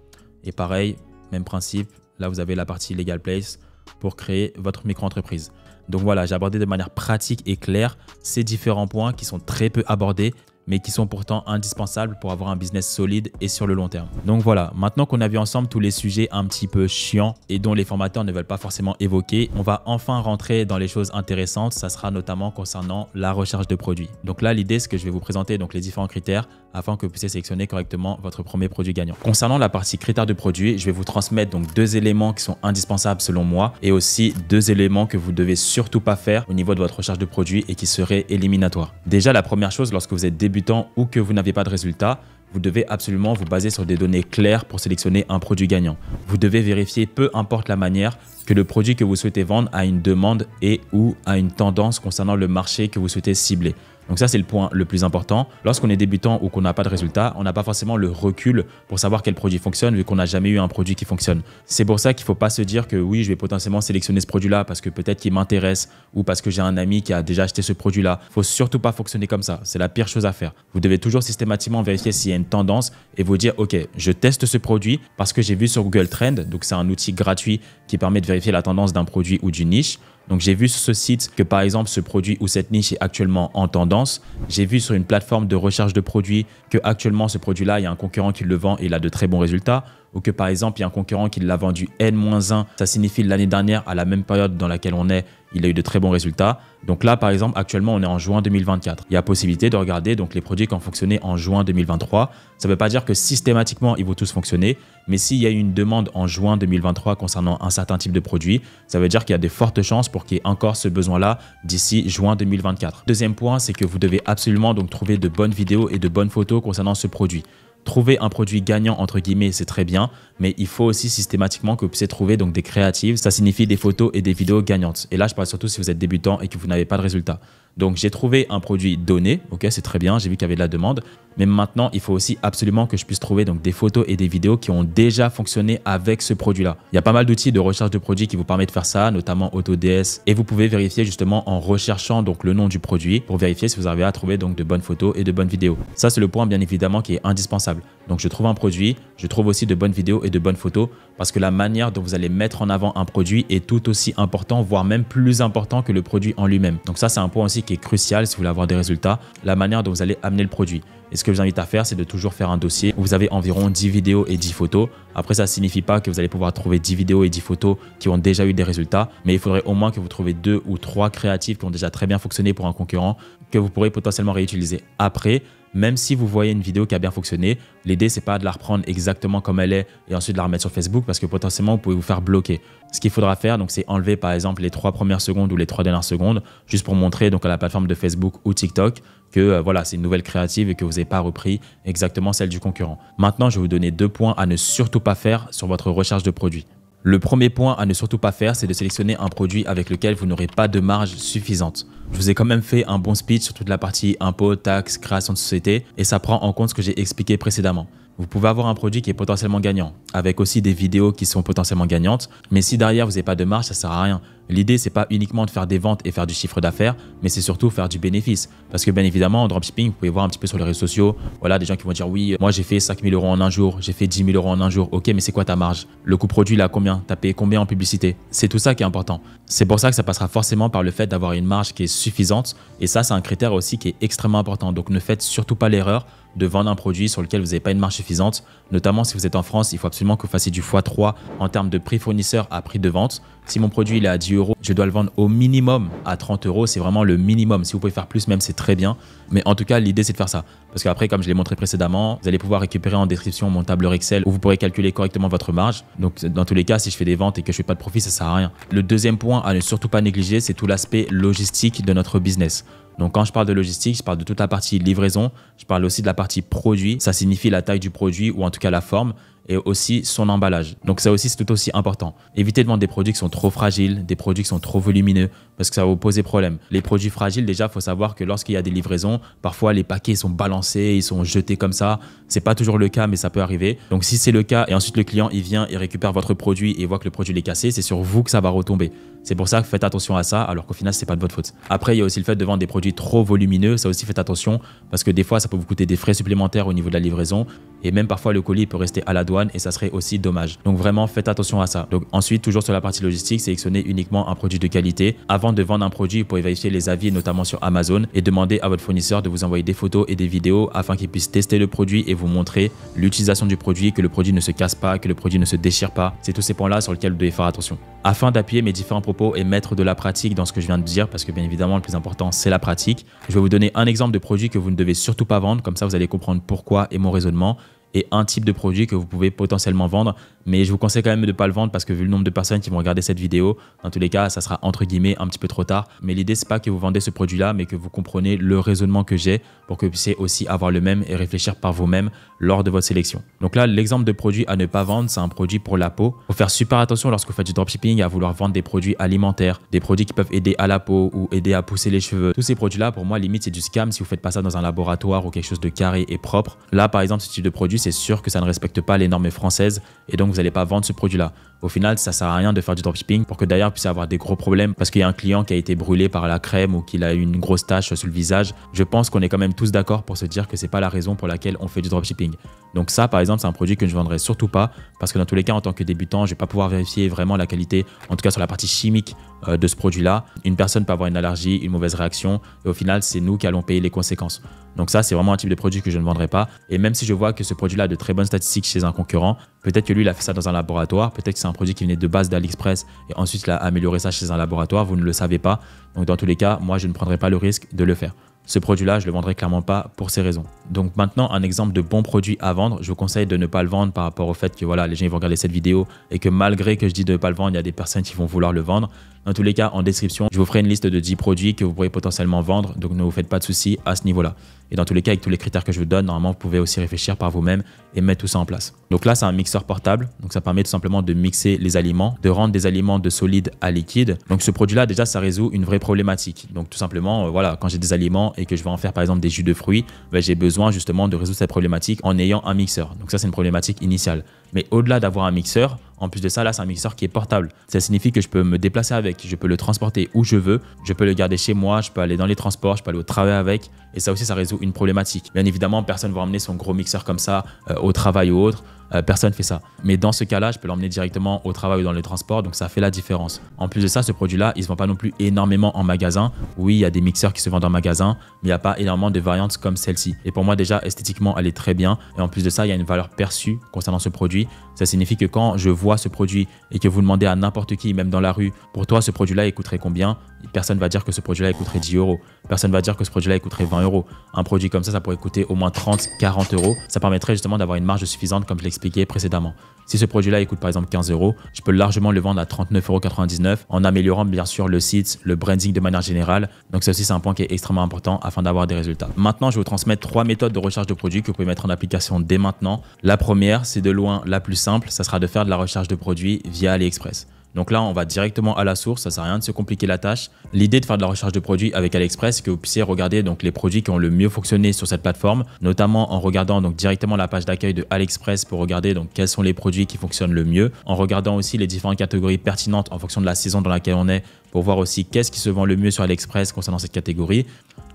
Speaker 1: Et pareil, même principe. Là, vous avez la partie Legal Place pour créer votre micro-entreprise. Donc voilà, j'ai abordé de manière pratique et claire ces différents points qui sont très peu abordés. mais qui sont pourtant indispensables pour avoir un business solide et sur le long terme. Donc voilà, maintenant qu'on a vu ensemble tous les sujets un petit peu chiants et dont les formateurs ne veulent pas forcément évoquer, on va enfin rentrer dans les choses intéressantes. Ça sera notamment concernant la recherche de produits. Donc là, l'idée, c'est que je vais vous présenter donc les différents critères afin que vous puissiez sélectionner correctement votre premier produit gagnant. Concernant la partie critères de produits, je vais vous transmettre donc 2 éléments qui sont indispensables selon moi et aussi 2 éléments que vous devez surtout pas faire au niveau de votre recherche de produits et qui seraient éliminatoires. Déjà, la première chose, lorsque vous êtes débutant ou que vous n'avez pas de résultat, vous devez absolument vous baser sur des données claires pour sélectionner un produit gagnant. Vous devez vérifier, peu importe la manière, que le produit que vous souhaitez vendre a une demande et ou a une tendance concernant le marché que vous souhaitez cibler. Donc ça, c'est le point le plus important. Lorsqu'on est débutant ou qu'on n'a pas de résultat, on n'a pas forcément le recul pour savoir quel produit fonctionne vu qu'on n'a jamais eu un produit qui fonctionne. C'est pour ça qu'il ne faut pas se dire que oui, je vais potentiellement sélectionner ce produit-là parce que peut-être qu'il m'intéresse ou parce que j'ai un ami qui a déjà acheté ce produit-là. Il ne faut surtout pas fonctionner comme ça. C'est la pire chose à faire. Vous devez toujours systématiquement vérifier s'il y a une tendance et vous dire, OK, je teste ce produit parce que j'ai vu sur Google Trends, donc c'est un outil gratuit qui permet de vérifier la tendance d'un produit ou d'une niche. Donc, j'ai vu sur ce site que par exemple, ce produit ou cette niche est actuellement en tendance. J'ai vu sur une plateforme de recherche de produits que actuellement ce produit-là, il y a un concurrent qui le vend et il a de très bons résultats. Ou que par exemple, il y a un concurrent qui l'a vendu N-1. Ça signifie l'année dernière, à la même période dans laquelle on est, il a eu de très bons résultats. Donc là, par exemple, actuellement, on est en juin 2024. Il y a possibilité de regarder donc, les produits qui ont fonctionné en juin 2023. Ça ne veut pas dire que systématiquement, ils vont tous fonctionner. Mais s'il y a eu une demande en juin 2023 concernant un certain type de produit, ça veut dire qu'il y a de fortes chances pour qu'il y ait encore ce besoin-là d'ici juin 2024. Deuxième point, c'est que vous devez absolument donc, trouver de bonnes vidéos et de bonnes photos concernant ce produit. Trouver un produit gagnant, entre guillemets, c'est très bien, mais il faut aussi systématiquement que vous puissiez trouver donc, des créatives. Ça signifie des photos et des vidéos gagnantes. Et là, je parle surtout si vous êtes débutant et que vous n'avez pas de résultat. Donc, j'ai trouvé un produit donné, ok, c'est très bien, j'ai vu qu'il y avait de la demande. Mais maintenant, il faut aussi absolument que je puisse trouver donc, des photos et des vidéos qui ont déjà fonctionné avec ce produit-là. Il y a pas mal d'outils de recherche de produits qui vous permettent de faire ça, notamment AutoDS. Et vous pouvez vérifier justement en recherchant donc, le nom du produit pour vérifier si vous arrivez à trouver donc, de bonnes photos et de bonnes vidéos. Ça, c'est le point bien évidemment qui est indispensable. Donc, je trouve un produit, je trouve aussi de bonnes vidéos et de bonnes photos parce que la manière dont vous allez mettre en avant un produit est tout aussi important, voire même plus important que le produit en lui-même. Donc ça, c'est un point aussi qui est crucial si vous voulez avoir des résultats, la manière dont vous allez amener le produit. Et ce que je vous invite à faire, c'est de toujours faire un dossier où vous avez environ 10 vidéos et 10 photos. Après, ça ne signifie pas que vous allez pouvoir trouver 10 vidéos et 10 photos qui ont déjà eu des résultats, mais il faudrait au moins que vous trouviez 2 ou 3 créatives qui ont déjà très bien fonctionné pour un concurrent que vous pourrez potentiellement réutiliser après. Même si vous voyez une vidéo qui a bien fonctionné, l'idée, c'est pas de la reprendre exactement comme elle est et ensuite de la remettre sur Facebook parce que potentiellement, vous pouvez vous faire bloquer. Ce qu'il faudra faire, donc, c'est enlever par exemple les 3 premières secondes ou les 3 dernières secondes juste pour montrer donc, à la plateforme de Facebook ou TikTok que voilà, c'est une nouvelle créative et que vous n'avez pas repris exactement celle du concurrent. Maintenant, je vais vous donner 2 points à ne surtout pas faire sur votre recherche de produits. Le premier point à ne surtout pas faire, c'est de sélectionner un produit avec lequel vous n'aurez pas de marge suffisante. Je vous ai quand même fait un bon speech sur toute la partie impôts, taxes, création de société et ça prend en compte ce que j'ai expliqué précédemment. Vous pouvez avoir un produit qui est potentiellement gagnant, avec aussi des vidéos qui sont potentiellement gagnantes, mais si derrière vous n'avez pas de marge, ça ne sert à rien. L'idée, c'est pas uniquement de faire des ventes et faire du chiffre d'affaires, mais c'est surtout faire du bénéfice. Parce que bien évidemment, en dropshipping, vous pouvez voir un petit peu sur les réseaux sociaux, voilà, des gens qui vont dire oui, moi j'ai fait 5 000 € en un jour, j'ai fait 10 000 € en un jour. Ok, mais c'est quoi ta marge? Le coût produit, là, combien? T'as payé combien en publicité? C'est tout ça qui est important. C'est pour ça que ça passera forcément par le fait d'avoir une marge qui est suffisante. Et ça, c'est un critère aussi qui est extrêmement important. Donc ne faites surtout pas l'erreur de vendre un produit sur lequel vous n'avez pas une marge suffisante. Notamment si vous êtes en France, il faut absolument que vous fassiez du x3 en termes de prix fournisseur à prix de vente. Si mon produit il est à 10 €, je dois le vendre au minimum à 30 €. C'est vraiment le minimum. Si vous pouvez faire plus, même c'est très bien. Mais en tout cas, l'idée c'est de faire ça. Parce qu'après, comme je l'ai montré précédemment, vous allez pouvoir récupérer en description mon tableur Excel où vous pourrez calculer correctement votre marge. Donc dans tous les cas, si je fais des ventes et que je ne fais pas de profit, ça ne sert à rien. Le deuxième point à ne surtout pas négliger, c'est tout l'aspect logistique de notre business. Donc quand je parle de logistique, je parle de toute la partie livraison, je parle aussi de la partie produit, ça signifie la taille du produit ou en tout cas la forme et aussi son emballage. Donc ça aussi c'est tout aussi important. Évitez de vendre des produits qui sont trop fragiles, des produits qui sont trop volumineux parce que ça va vous poser problème. Les produits fragiles déjà, il faut savoir que lorsqu'il y a des livraisons, parfois les paquets sont balancés, ils sont jetés comme ça. C'est pas toujours le cas mais ça peut arriver. Donc si c'est le cas et ensuite le client il vient et récupère votre produit et voit que le produit est cassé, c'est sur vous que ça va retomber. C'est pour ça que faites attention à ça, alors qu'au final, c'est pas de votre faute. Après, il y a aussi le fait de vendre des produits trop volumineux. Ça aussi, faites attention parce que des fois, ça peut vous coûter des frais supplémentaires au niveau de la livraison et même parfois le colis peut rester à la douane et ça serait aussi dommage. Donc vraiment, faites attention à ça. Donc ensuite, toujours sur la partie logistique, sélectionnez uniquement un produit de qualité. Avant de vendre un produit, vous pouvez vérifier les avis, notamment sur Amazon, et demander à votre fournisseur de vous envoyer des photos et des vidéos afin qu'il puisse tester le produit et vous montrer l'utilisation du produit, que le produit ne se casse pas, que le produit ne se déchire pas. C'est tous ces points-là sur lesquels vous devez faire attention. Afin d'appuyer mes différents propos et mettre de la pratique dans ce que je viens de dire, parce que bien évidemment, le plus important, c'est la pratique, je vais vous donner un exemple de produit que vous ne devez surtout pas vendre. Comme ça, vous allez comprendre pourquoi et mon raisonnement. Et un type de produit que vous pouvez potentiellement vendre. Mais je vous conseille quand même de ne pas le vendre parce que vu le nombre de personnes qui vont regarder cette vidéo, dans tous les cas, ça sera entre guillemets un petit peu trop tard. Mais l'idée, c'est pas que vous vendez ce produit-là, mais que vous comprenez le raisonnement que j'ai pour que vous puissiez aussi avoir le même et réfléchir par vous-même lors de votre sélection. Donc là, l'exemple de produit à ne pas vendre, c'est un produit pour la peau. Il faut faire super attention lorsque vous faites du dropshipping à vouloir vendre des produits alimentaires, des produits qui peuvent aider à la peau ou aider à pousser les cheveux. Tous ces produits-là, pour moi, limite, c'est du scam si vous faites pas ça dans un laboratoire ou quelque chose de carré et propre. Là, par exemple, ce type de produit, c'est sûr que ça ne respecte pas les normes françaises et donc vous n'allez pas vendre ce produit-là. Au final, ça sert à rien de faire du dropshipping pour que d'ailleurs puisse avoir des gros problèmes parce qu'il y a un client qui a été brûlé par la crème ou qu'il a eu une grosse tache sur le visage. Je pense qu'on est quand même tous d'accord pour se dire que c'est pas la raison pour laquelle on fait du dropshipping. Donc ça, par exemple, c'est un produit que je ne vendrai surtout pas parce que dans tous les cas, en tant que débutant, je vais pas pouvoir vérifier vraiment la qualité, en tout cas sur la partie chimique de ce produit-là. Une personne peut avoir une allergie, une mauvaise réaction et au final, c'est nous qui allons payer les conséquences. Donc ça, c'est vraiment un type de produit que je ne vendrai pas. Et même si je vois que ce produit-là a de très bonnes statistiques chez un concurrent, peut-être que lui, il a fait ça dans un laboratoire, peut-être que c'est un produit qui venait de base d'AliExpress et ensuite il a amélioré ça chez un laboratoire, vous ne le savez pas. Donc dans tous les cas, moi, je ne prendrai pas le risque de le faire. Ce produit-là, je ne le vendrai clairement pas pour ces raisons. Donc maintenant, un exemple de bon produit à vendre, je vous conseille de ne pas le vendre par rapport au fait que voilà, les gens ils vont regarder cette vidéo et que malgré que je dis de ne pas le vendre, il y a des personnes qui vont vouloir le vendre. Dans tous les cas, en description, je vous ferai une liste de 10 produits que vous pourrez potentiellement vendre, donc ne vous faites pas de soucis à ce niveau-là. Et dans tous les cas, avec tous les critères que je vous donne, normalement, vous pouvez aussi réfléchir par vous-même et mettre tout ça en place. Donc là, c'est un mixeur portable, donc ça permet tout simplement de mixer les aliments, de rendre des aliments de solide à liquide. Donc ce produit-là, déjà, ça résout une vraie problématique. Donc tout simplement, voilà, quand j'ai des aliments et que je vais en faire par exemple des jus de fruits, j'ai besoin justement de résoudre cette problématique en ayant un mixeur. Donc ça, c'est une problématique initiale. Mais au-delà d'avoir un mixeur, en plus de ça, là, c'est un mixeur qui est portable. Ça signifie que je peux me déplacer avec, je peux le transporter où je veux, je peux le garder chez moi, je peux aller dans les transports, je peux aller au travail avec. Et ça aussi, ça résout une problématique. Bien évidemment, personne ne va emmener son gros mixeur comme ça au travail ou autre. Personne ne fait ça. Mais dans ce cas-là, je peux l'emmener directement au travail ou dans les transports, donc ça fait la différence. En plus de ça, ce produit-là, il ne se vend pas non plus énormément en magasin. Oui, il y a des mixeurs qui se vendent en magasin, mais il n'y a pas énormément de variantes comme celle-ci. Et pour moi, déjà, esthétiquement, elle est très bien. Et en plus de ça, il y a une valeur perçue concernant ce produit. Ça signifie que quand je vois ce produit et que vous demandez à n'importe qui, même dans la rue, pour toi, ce produit-là, il coûterait combien? Personne ne va dire que ce produit-là, il coûterait 10 euros. Personne ne va dire que ce produit-là, il coûterait 20 euros. Un produit comme ça pourrait coûter au moins 30, 40 euros. Ça permettrait justement d'avoir une marge suffisante, comme je l'expliquais précédemment. Si ce produit-là, il coûte par exemple 15 euros, je peux largement le vendre à 39,99 € en améliorant bien sûr le site, le branding de manière générale. Donc ça aussi, c'est un point qui est extrêmement important afin d'avoir des résultats. Maintenant, je vais vous transmettre 3 méthodes de recherche de produits que vous pouvez mettre en application dès maintenant. La première, c'est de loin la plus simple, ça sera de faire de la recherche de produits via AliExpress. Donc là, on va directement à la source, ça ne sert à rien de se compliquer la tâche. L'idée de faire de la recherche de produits avec AliExpress, c'est que vous puissiez regarder donc les produits qui ont le mieux fonctionné sur cette plateforme, notamment en regardant donc directement la page d'accueil de AliExpress pour regarder donc quels sont les produits qui fonctionnent le mieux, en regardant aussi les différentes catégories pertinentes en fonction de la saison dans laquelle on est, pour voir aussi qu'est-ce qui se vend le mieux sur AliExpress concernant cette catégorie.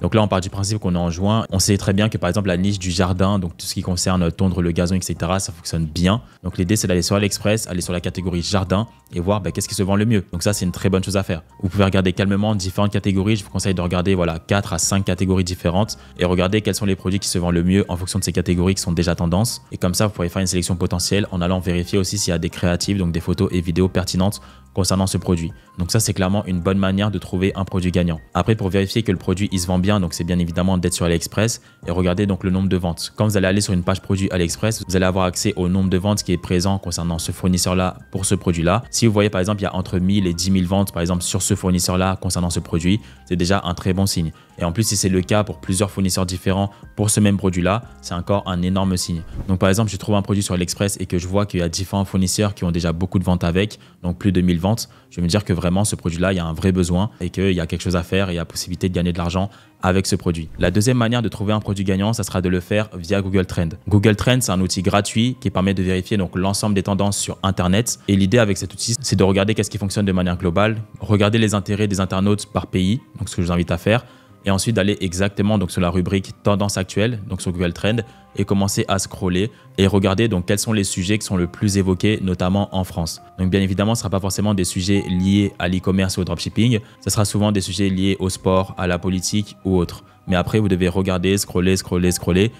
Speaker 1: Donc là, on part du principe qu'on est en juin. On sait très bien que par exemple, la niche du jardin, donc tout ce qui concerne tondre le gazon, etc., ça fonctionne bien. Donc l'idée, c'est d'aller sur AliExpress, aller sur la catégorie jardin et voir qu'est-ce qui se vend le mieux. Donc ça, c'est une très bonne chose à faire. Vous pouvez regarder calmement différentes catégories. Je vous conseille de regarder 4 à 5 catégories différentes et regarder quels sont les produits qui se vendent le mieux en fonction de ces catégories qui sont déjà tendance. Et comme ça, vous pourrez faire une sélection potentielle en allant vérifier aussi s'il y a des créatives, donc des photos et vidéos pertinentes concernant ce produit. Donc ça, c'est clairement une bonne manière de trouver un produit gagnant. Après, pour vérifier que le produit il se vend bien, donc c'est bien évidemment d'être sur AliExpress et regarder donc le nombre de ventes. Quand vous allez aller sur une page produit AliExpress, vous allez avoir accès au nombre de ventes qui est présent concernant ce fournisseur-là pour ce produit-là. Si vous voyez par exemple, il y a entre 1000 et 10 000 ventes par exemple sur ce fournisseur-là concernant ce produit, c'est déjà un très bon signe. Et en plus, si c'est le cas pour plusieurs fournisseurs différents pour ce même produit-là, c'est encore un énorme signe. Donc par exemple, je trouve un produit sur AliExpress et que je vois qu'il y a différents fournisseurs qui ont déjà beaucoup de ventes avec, donc plus de 1000 ventes, je vais me dire que vraiment ce produit-là, il y a un vrai besoin et qu'il y a quelque chose à faire et il y a possibilité de gagner de l'argent avec ce produit. La deuxième manière de trouver un produit gagnant, ça sera de le faire via Google Trends. Google Trends, c'est un outil gratuit qui permet de vérifier donc l'ensemble des tendances sur Internet. Et l'idée avec cet outil, c'est de regarder qu'est-ce qui fonctionne de manière globale, regarder les intérêts des internautes par pays, donc ce que je vous invite à faire, et ensuite d'aller exactement donc sur la rubrique tendance actuelle, donc sur Google Trends, et commencer à scroller et regarder donc quels sont les sujets qui sont le plus évoqués, notamment en France. Donc bien évidemment, ce ne sera pas forcément des sujets liés à l'e-commerce ou au dropshipping, ce sera souvent des sujets liés au sport, à la politique ou autre. Mais après, vous devez regarder, scroller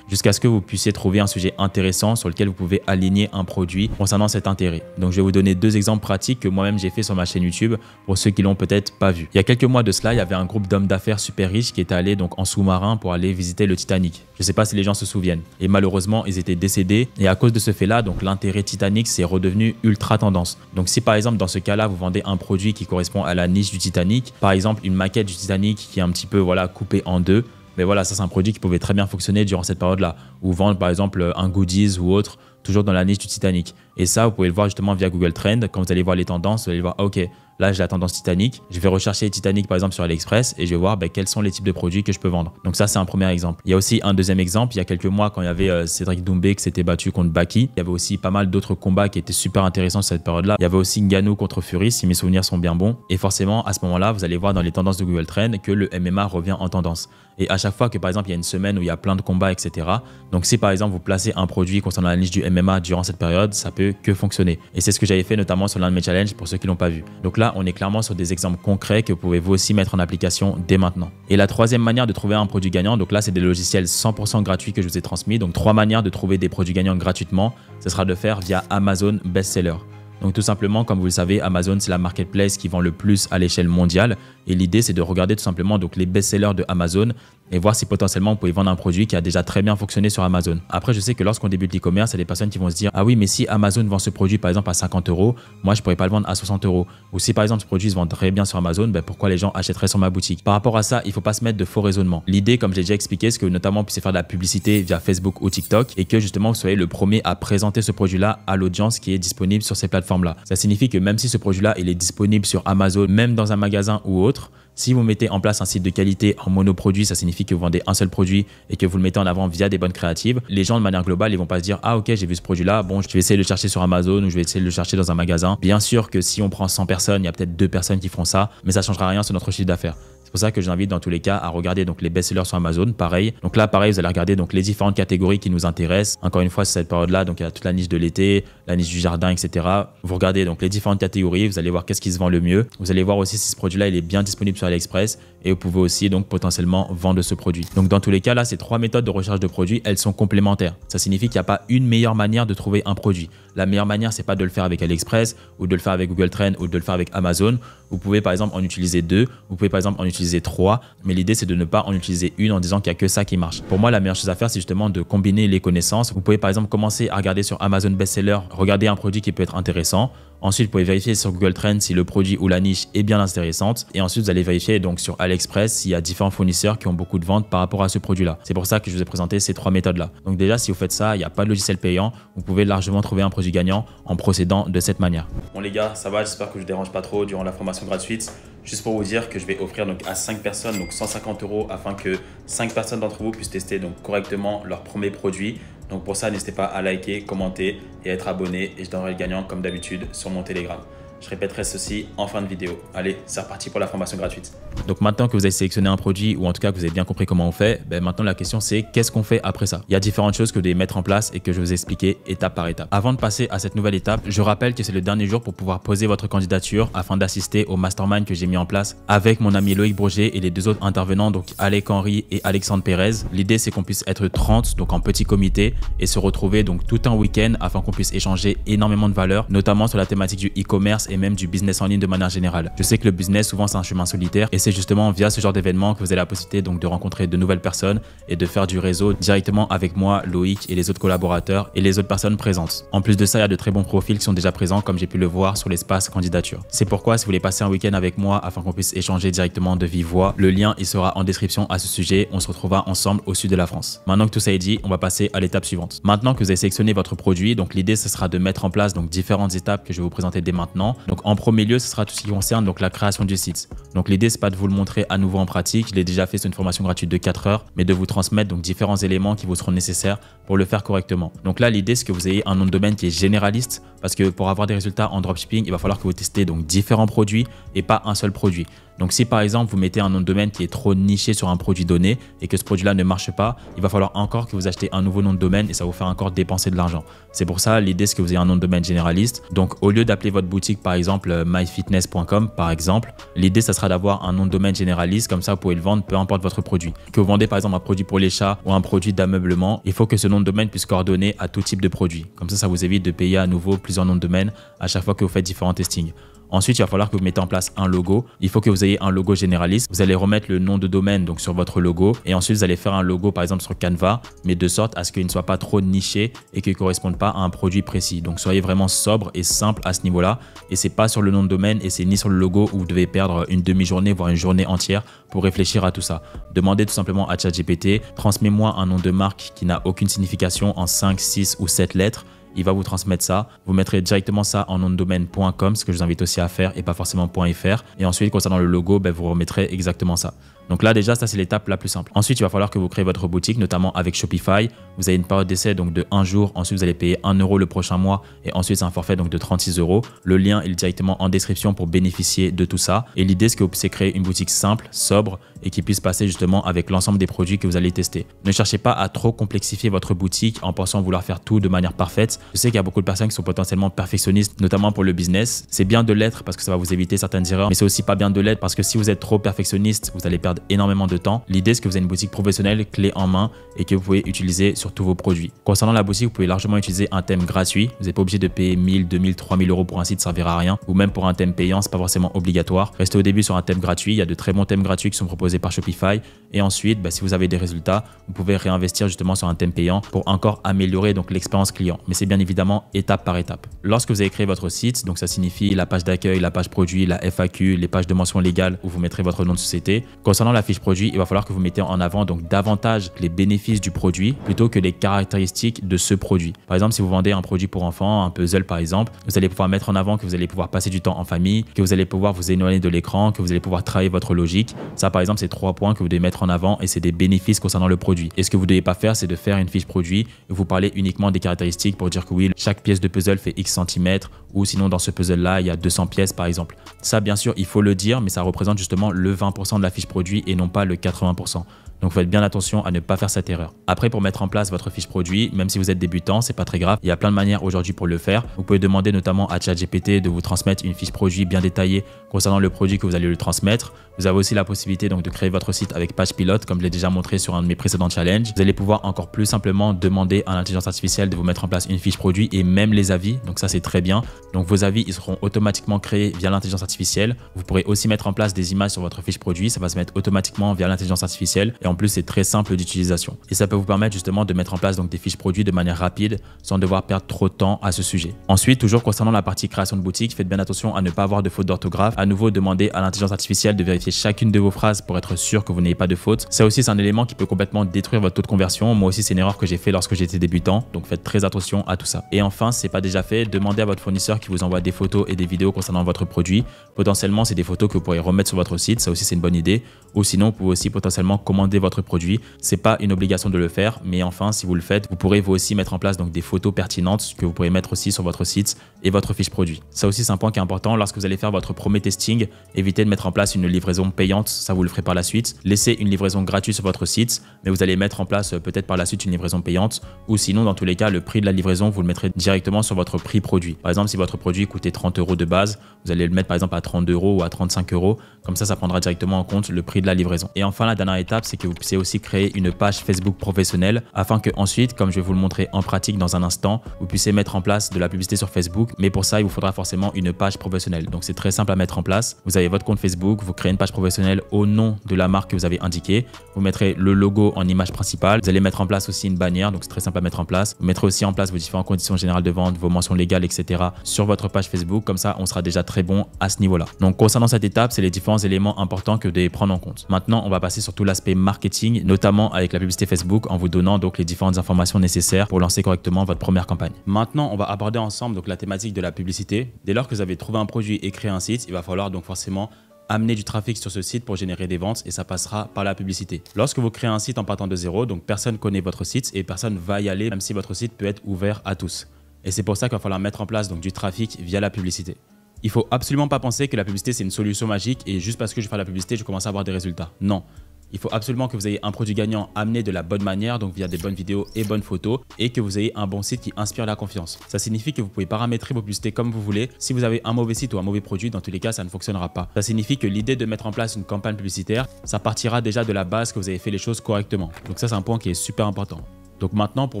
Speaker 1: jusqu'à ce que vous puissiez trouver un sujet intéressant sur lequel vous pouvez aligner un produit concernant cet intérêt. Donc, je vais vous donner 2 exemples pratiques que moi-même j'ai fait sur ma chaîne YouTube pour ceux qui l'ont peut-être pas vu. Il y a quelques mois de cela, il y avait un groupe d'hommes d'affaires super riches qui était allé donc en sous-marin pour aller visiter le Titanic. Je ne sais pas si les gens se souviennent. Et malheureusement, ils étaient décédés. Et à cause de ce fait-là, donc l'intérêt Titanic s'est redevenu ultra tendance. Donc, si par exemple dans ce cas-là, vous vendez un produit qui correspond à la niche du Titanic, par exemple une maquette du Titanic qui est un petit peu coupée en deux. Mais voilà, ça c'est un produit qui pouvait très bien fonctionner durant cette période-là. Ou vendre par exemple un goodies ou autre, toujours dans la niche du Titanic. Et ça, vous pouvez le voir justement via Google Trends. Quand vous allez voir les tendances, vous allez voir, ok, là j'ai la tendance Titanic. Je vais rechercher Titanic par exemple sur AliExpress et je vais voir quels sont les types de produits que je peux vendre. Donc ça, c'est un premier exemple. Il y a aussi un deuxième exemple. Il y a quelques mois, quand il y avait Cédric Doumbé qui s'était battu contre Baki, il y avait aussi pas mal d'autres combats qui étaient super intéressants sur cette période-là. Il y avait aussi Ngannou contre Fury, si mes souvenirs sont bien bons. Et forcément, à ce moment-là, vous allez voir dans les tendances de Google Trends que le MMA revient en tendance. Et à chaque fois que par exemple, il y a une semaine où il y a plein de combats, etc. Donc si par exemple, vous placez un produit concernant la niche du MMA durant cette période, ça peut que fonctionner. Et c'est ce que j'avais fait notamment sur l'un de mes challenges pour ceux qui l'ont pas vu. Donc là, on est clairement sur des exemples concrets que vous pouvez vous aussi mettre en application dès maintenant. Et la troisième manière de trouver un produit gagnant, donc là, c'est des logiciels 100% gratuits que je vous ai transmis. Donc 3 manières de trouver des produits gagnants gratuitement, ce sera de faire via Amazon Bestseller. Donc tout simplement, comme vous le savez, Amazon, c'est la marketplace qui vend le plus à l'échelle mondiale. Et l'idée, c'est de regarder tout simplement donc, les best-sellers de Amazon et voir si potentiellement vous pouvez vendre un produit qui a déjà très bien fonctionné sur Amazon. Après, je sais que lorsqu'on débute l'e-commerce, il y a des personnes qui vont se dire « Ah oui, mais si Amazon vend ce produit par exemple à 50 €, moi je ne pourrais pas le vendre à 60 €. Ou si par exemple ce produit se vend très bien sur Amazon, pourquoi les gens achèteraient sur ma boutique ?» Par rapport à ça, il ne faut pas se mettre de faux raisonnements. L'idée, comme j'ai déjà expliqué, c'est que notamment vous puissiez faire de la publicité via Facebook ou TikTok et que justement vous soyez le premier à présenter ce produit-là à l'audience qui est disponible sur ces plateformes-là. Ça signifie que même si ce produit-là il est disponible sur Amazon, même dans un magasin ou autre, si vous mettez en place un site de qualité en monoproduit, ça signifie que vous vendez un seul produit et que vous le mettez en avant via des bonnes créatives. Les gens de manière globale, ils vont pas se dire « Ah ok, j'ai vu ce produit-là, bon, je vais essayer de le chercher sur Amazon ou je vais essayer de le chercher dans un magasin. » Bien sûr que si on prend 100 personnes, il y a peut-être 2 personnes qui feront ça, mais ça ne changera rien sur notre chiffre d'affaires. C'est pour ça que j'invite dans tous les cas à regarder donc les best-sellers sur Amazon, pareil. Donc là, pareil, vous allez regarder donc les différentes catégories qui nous intéressent. Encore une fois, sur cette période-là, donc il y a toute la niche de l'été, la niche du jardin, etc. Vous regardez donc les différentes catégories, vous allez voir qu'est-ce qui se vend le mieux. Vous allez voir aussi si ce produit-là il est bien disponible sur AliExpress et vous pouvez aussi donc potentiellement vendre ce produit. Donc dans tous les cas, là, ces 3 méthodes de recherche de produits, elles sont complémentaires. Ça signifie qu'il n'y a pas une meilleure manière de trouver un produit. La meilleure manière, c'est pas de le faire avec AliExpress ou de le faire avec Google Trends ou de le faire avec Amazon. Vous pouvez par exemple en utiliser 2, vous pouvez par exemple en utiliser 3, mais l'idée c'est de ne pas en utiliser une en disant qu'il n'y a que ça qui marche. Pour moi, la meilleure chose à faire, c'est justement de combiner les connaissances. Vous pouvez par exemple commencer à regarder sur Amazon Bestseller, regarder un produit qui peut être intéressant. Ensuite, vous pouvez vérifier sur Google Trends si le produit ou la niche est bien intéressante. Et ensuite, vous allez vérifier donc sur AliExpress s'il y a différents fournisseurs qui ont beaucoup de ventes par rapport à ce produit-là. C'est pour ça que je vous ai présenté ces 3 méthodes-là. Donc déjà, si vous faites ça, il n'y a pas de logiciel payant. Vous pouvez largement trouver un produit gagnant en procédant de cette manière. Bon les gars, ça va, j'espère que je ne dérange pas trop durant la formation gratuite. Juste pour vous dire que je vais offrir donc à 5 personnes donc 150 € afin que 5 personnes d'entre vous puissent tester donc correctement leur premier produit. Donc pour ça, n'hésitez pas à liker, commenter et à être abonné et je donnerai le gagnant comme d'habitude sur mon Telegram. Je répéterai ceci en fin de vidéo. Allez, c'est reparti pour la formation gratuite. Donc maintenant que vous avez sélectionné un produit ou en tout cas que vous avez bien compris comment on fait, maintenant la question c'est qu'est-ce qu'on fait après ça? Il y a différentes choses que vous devez mettre en place et que je vais vous expliquer étape par étape. Avant de passer à cette nouvelle étape, je rappelle que c'est le dernier jour pour pouvoir poser votre candidature afin d'assister au mastermind que j'ai mis en place avec mon ami Loïc Bourget et les 2 autres intervenants, donc Alec Henry et Alexandre Pérez. L'idée c'est qu'on puisse être 30 donc en petit comité et se retrouver donc tout un week-end afin qu'on puisse échanger énormément de valeurs, notamment sur la thématique du e-commerce et même du business en ligne de manière générale. Je sais que le business souvent c'est un chemin solitaire et c'est justement via ce genre d'événement que vous avez la possibilité donc de rencontrer de nouvelles personnes et de faire du réseau directement avec moi, Loïc et les autres collaborateurs et les autres personnes présentes. En plus de ça, il y a de très bons profils qui sont déjà présents comme j'ai pu le voir sur l'espace candidature. C'est pourquoi si vous voulez passer un week-end avec moi afin qu'on puisse échanger directement de vive voix, le lien il sera en description à ce sujet. On se retrouvera ensemble au sud de la France. Maintenant que tout ça est dit, on va passer à l'étape suivante. Maintenant que vous avez sélectionné votre produit, donc l'idée ce sera de mettre en place donc différentes étapes que je vais vous présenter dès maintenant Donc en premier lieu, ce sera tout ce qui concerne donc la création du site. Donc l'idée, c'est pas de vous le montrer à nouveau en pratique, je l'ai déjà fait sur une formation gratuite de 4 heures, mais de vous transmettre donc différents éléments qui vous seront nécessaires pour le faire correctement. Donc là, l'idée, c'est que vous ayez un nom de domaine qui est généraliste, parce que pour avoir des résultats en dropshipping, il va falloir que vous testez donc différents produits et pas un seul produit. Donc si par exemple vous mettez un nom de domaine qui est trop niché sur un produit donné et que ce produit-là ne marche pas, il va falloir encore que vous achetez un nouveau nom de domaine et ça va vous faire encore dépenser de l'argent. C'est pour ça l'idée, c'est que vous ayez un nom de domaine généraliste. Donc au lieu d'appeler votre boutique par exemple myfitness.com par exemple, l'idée ça sera d'avoir un nom de domaine généraliste, comme ça vous pouvez le vendre peu importe votre produit. Que vous vendez par exemple un produit pour les chats ou un produit d'ameublement, il faut que ce nom de domaine puisse coordonner à tout type de produit. Comme ça vous évite de payer à nouveau plusieurs noms de domaine à chaque fois que vous faites différents testings. Ensuite, il va falloir que vous mettez en place un logo. Il faut que vous ayez un logo généraliste. Vous allez remettre le nom de domaine donc sur votre logo et ensuite vous allez faire un logo par exemple sur Canva, mais de sorte à ce qu'il ne soit pas trop niché et qu'il ne corresponde pas à un produit précis. Donc soyez vraiment sobre et simple à ce niveau-là et c'est pas sur le nom de domaine et c'est ni sur le logo où vous devez perdre une demi-journée voire une journée entière pour réfléchir à tout ça. Demandez tout simplement à ChatGPT, transmets-moi un nom de marque qui n'a aucune signification en 5, 6 ou 7 lettres. Il va vous transmettre ça. Vous mettrez directement ça en nom de domaine.com, ce que je vous invite aussi à faire et pas forcément .fr. Et ensuite, concernant le logo, vous remettrez exactement ça. Donc là, déjà, ça, c'est l'étape la plus simple. Ensuite, il va falloir que vous créez votre boutique, notamment avec Shopify. Vous avez une période d'essai donc de 1 jour. Ensuite, vous allez payer 1 € le prochain mois. Et ensuite, c'est un forfait donc de 36 €. Le lien est directement en description pour bénéficier de tout ça. Et l'idée, c'est que vous puissiez créer une boutique simple, sobre et qui puisse passer justement avec l'ensemble des produits que vous allez tester. Ne cherchez pas à trop complexifier votre boutique en pensant vouloir faire tout de manière parfaite. Je sais qu'il y a beaucoup de personnes qui sont potentiellement perfectionnistes, notamment pour le business. C'est bien de l'être parce que ça va vous éviter certaines erreurs, mais c'est aussi pas bien de l'être parce que si vous êtes trop perfectionniste, vous allez perdre énormément de temps. L'idée, c'est que vous avez une boutique professionnelle clé en main et que vous pouvez utiliser sur tous vos produits. Concernant la boutique, vous pouvez largement utiliser un thème gratuit. Vous n'êtes pas obligé de payer 1000, 2000, 3000 € pour un site, ça ne servira à rien. Ou même pour un thème payant, c'est pas forcément obligatoire. Restez au début sur un thème gratuit. Il y a de très bons thèmes gratuits qui sont proposés par Shopify. Et ensuite, si vous avez des résultats, vous pouvez réinvestir justement sur un thème payant pour encore améliorer donc l'expérience client. Mais c'est bien évidemment étape par étape. Lorsque vous avez créé votre site, donc ça signifie la page d'accueil, la page produit, la FAQ, les pages de mention légale où vous mettrez votre nom de société. Concernant la fiche produit, il va falloir que vous mettez en avant donc davantage les bénéfices du produit plutôt que les caractéristiques de ce produit. Par exemple, si vous vendez un produit pour enfants, un puzzle par exemple, vous allez pouvoir mettre en avant que vous allez pouvoir passer du temps en famille, que vous allez pouvoir vous éloigner de l'écran, que vous allez pouvoir travailler votre logique. Ça par exemple, c'est 3 points que vous devez mettre en avant et c'est des bénéfices concernant le produit. Et ce que vous ne devez pas faire, c'est de faire une fiche produit et vous parler uniquement des caractéristiques pour dire que oui, chaque pièce de puzzle fait X centimètres ou sinon dans ce puzzle là, il y a 200 pièces par exemple. Ça bien sûr, il faut le dire, mais ça représente justement le 20% de la fiche produit et non pas le 80%. Donc faites bien attention à ne pas faire cette erreur. Après, pour mettre en place votre fiche produit, même si vous êtes débutant, c'est pas très grave. Il y a plein de manières aujourd'hui pour le faire. Vous pouvez demander notamment à ChatGPT de vous transmettre une fiche produit bien détaillée concernant le produit que vous allez lui transmettre. Vous avez aussi la possibilité donc de créer votre site avec page pilote, comme je l'ai déjà montré sur un de mes précédents challenges. Vous allez pouvoir encore plus simplement demander à l'intelligence artificielle de vous mettre en place une fiche produit et même les avis. Donc ça, c'est très bien. Donc vos avis, ils seront automatiquement créés via l'intelligence artificielle. Vous pourrez aussi mettre en place des images sur votre fiche produit. Ça va se mettre automatiquement via l'intelligence artificielle. Et en plus, c'est très simple d'utilisation. Et ça peut vous permettre justement de mettre en place donc des fiches produits de manière rapide sans devoir perdre trop de temps à ce sujet. Ensuite, toujours concernant la partie création de boutique, faites bien attention à ne pas avoir de faute d'orthographe. À nouveau, demandez à l'intelligence artificielle de vérifier chacune de vos phrases pour être sûr que vous n'ayez pas de faute. Ça aussi, c'est un élément qui peut complètement détruire votre taux de conversion. Moi aussi, c'est une erreur que j'ai fait lorsque j'étais débutant. Donc faites très attention à tout ça. Et enfin, si ce n'est pas déjà fait, demandez à votre fournisseur qui vous envoie des photos et des vidéos concernant votre produit. Potentiellement, c'est des photos que vous pourrez remettre sur votre site. Ça aussi, c'est une bonne idée. Ou sinon, vous pouvez aussi potentiellement commander votre produit. C'est pas une obligation de le faire, mais enfin, si vous le faites, vous pourrez vous aussi mettre en place donc des photos pertinentes que vous pourrez mettre aussi sur votre site et votre fiche produit. Ça aussi, c'est un point qui est important lorsque vous allez faire votre premier testing. Évitez de mettre en place une livraison payante, ça vous le ferez par la suite. Laissez une livraison gratuite sur votre site, mais vous allez mettre en place peut-être par la suite une livraison payante, ou sinon, dans tous les cas, le prix de la livraison, vous le mettrez directement sur votre prix produit. Par exemple, si votre produit coûtait 30 € de base, vous allez le mettre par exemple à 32 € ou à 35 €. Comme ça prendra directement en compte le prix de la livraison. Et enfin, la dernière étape, c'est que vous puissiez aussi créer une page Facebook professionnelle afin que ensuite, comme je vais vous le montrer en pratique dans un instant, vous puissiez mettre en place de la publicité sur Facebook. Mais pour ça, il vous faudra forcément une page professionnelle. Donc c'est très simple à mettre en place. Vous avez votre compte Facebook, vous créez une page professionnelle au nom de la marque que vous avez indiquée. Vous mettrez le logo en image principale. Vous allez mettre en place aussi une bannière, donc c'est très simple à mettre en place. Vous mettrez aussi en place vos différentes conditions générales de vente, vos mentions légales, etc. sur votre page Facebook. Comme ça, on sera déjà très bon à ce niveau-là. Donc concernant cette étape, c'est les différentes différents éléments importants que vous devez prendre en compte. Maintenant, on va passer sur tout l'aspect marketing, notamment avec la publicité Facebook, en vous donnant donc les différentes informations nécessaires pour lancer correctement votre première campagne. Maintenant, on va aborder ensemble donc la thématique de la publicité. Dès lors que vous avez trouvé un produit et créé un site, il va falloir donc forcément amener du trafic sur ce site pour générer des ventes et ça passera par la publicité. Lorsque vous créez un site en partant de zéro, donc personne connaît votre site et personne va y aller, même si votre site peut être ouvert à tous. Et c'est pour ça qu'il va falloir mettre en place donc du trafic via la publicité. Il faut absolument pas penser que la publicité c'est une solution magique et juste parce que je fais la publicité, je commence à avoir des résultats. Non. Il faut absolument que vous ayez un produit gagnant amené de la bonne manière, donc via des bonnes vidéos et bonnes photos, et que vous ayez un bon site qui inspire la confiance. Ça signifie que vous pouvez paramétrer vos publicités comme vous voulez. Si vous avez un mauvais site ou un mauvais produit, dans tous les cas, ça ne fonctionnera pas. Ça signifie que l'idée de mettre en place une campagne publicitaire, ça partira déjà de la base que vous avez fait les choses correctement. Donc ça, c'est un point qui est super important. Donc maintenant, pour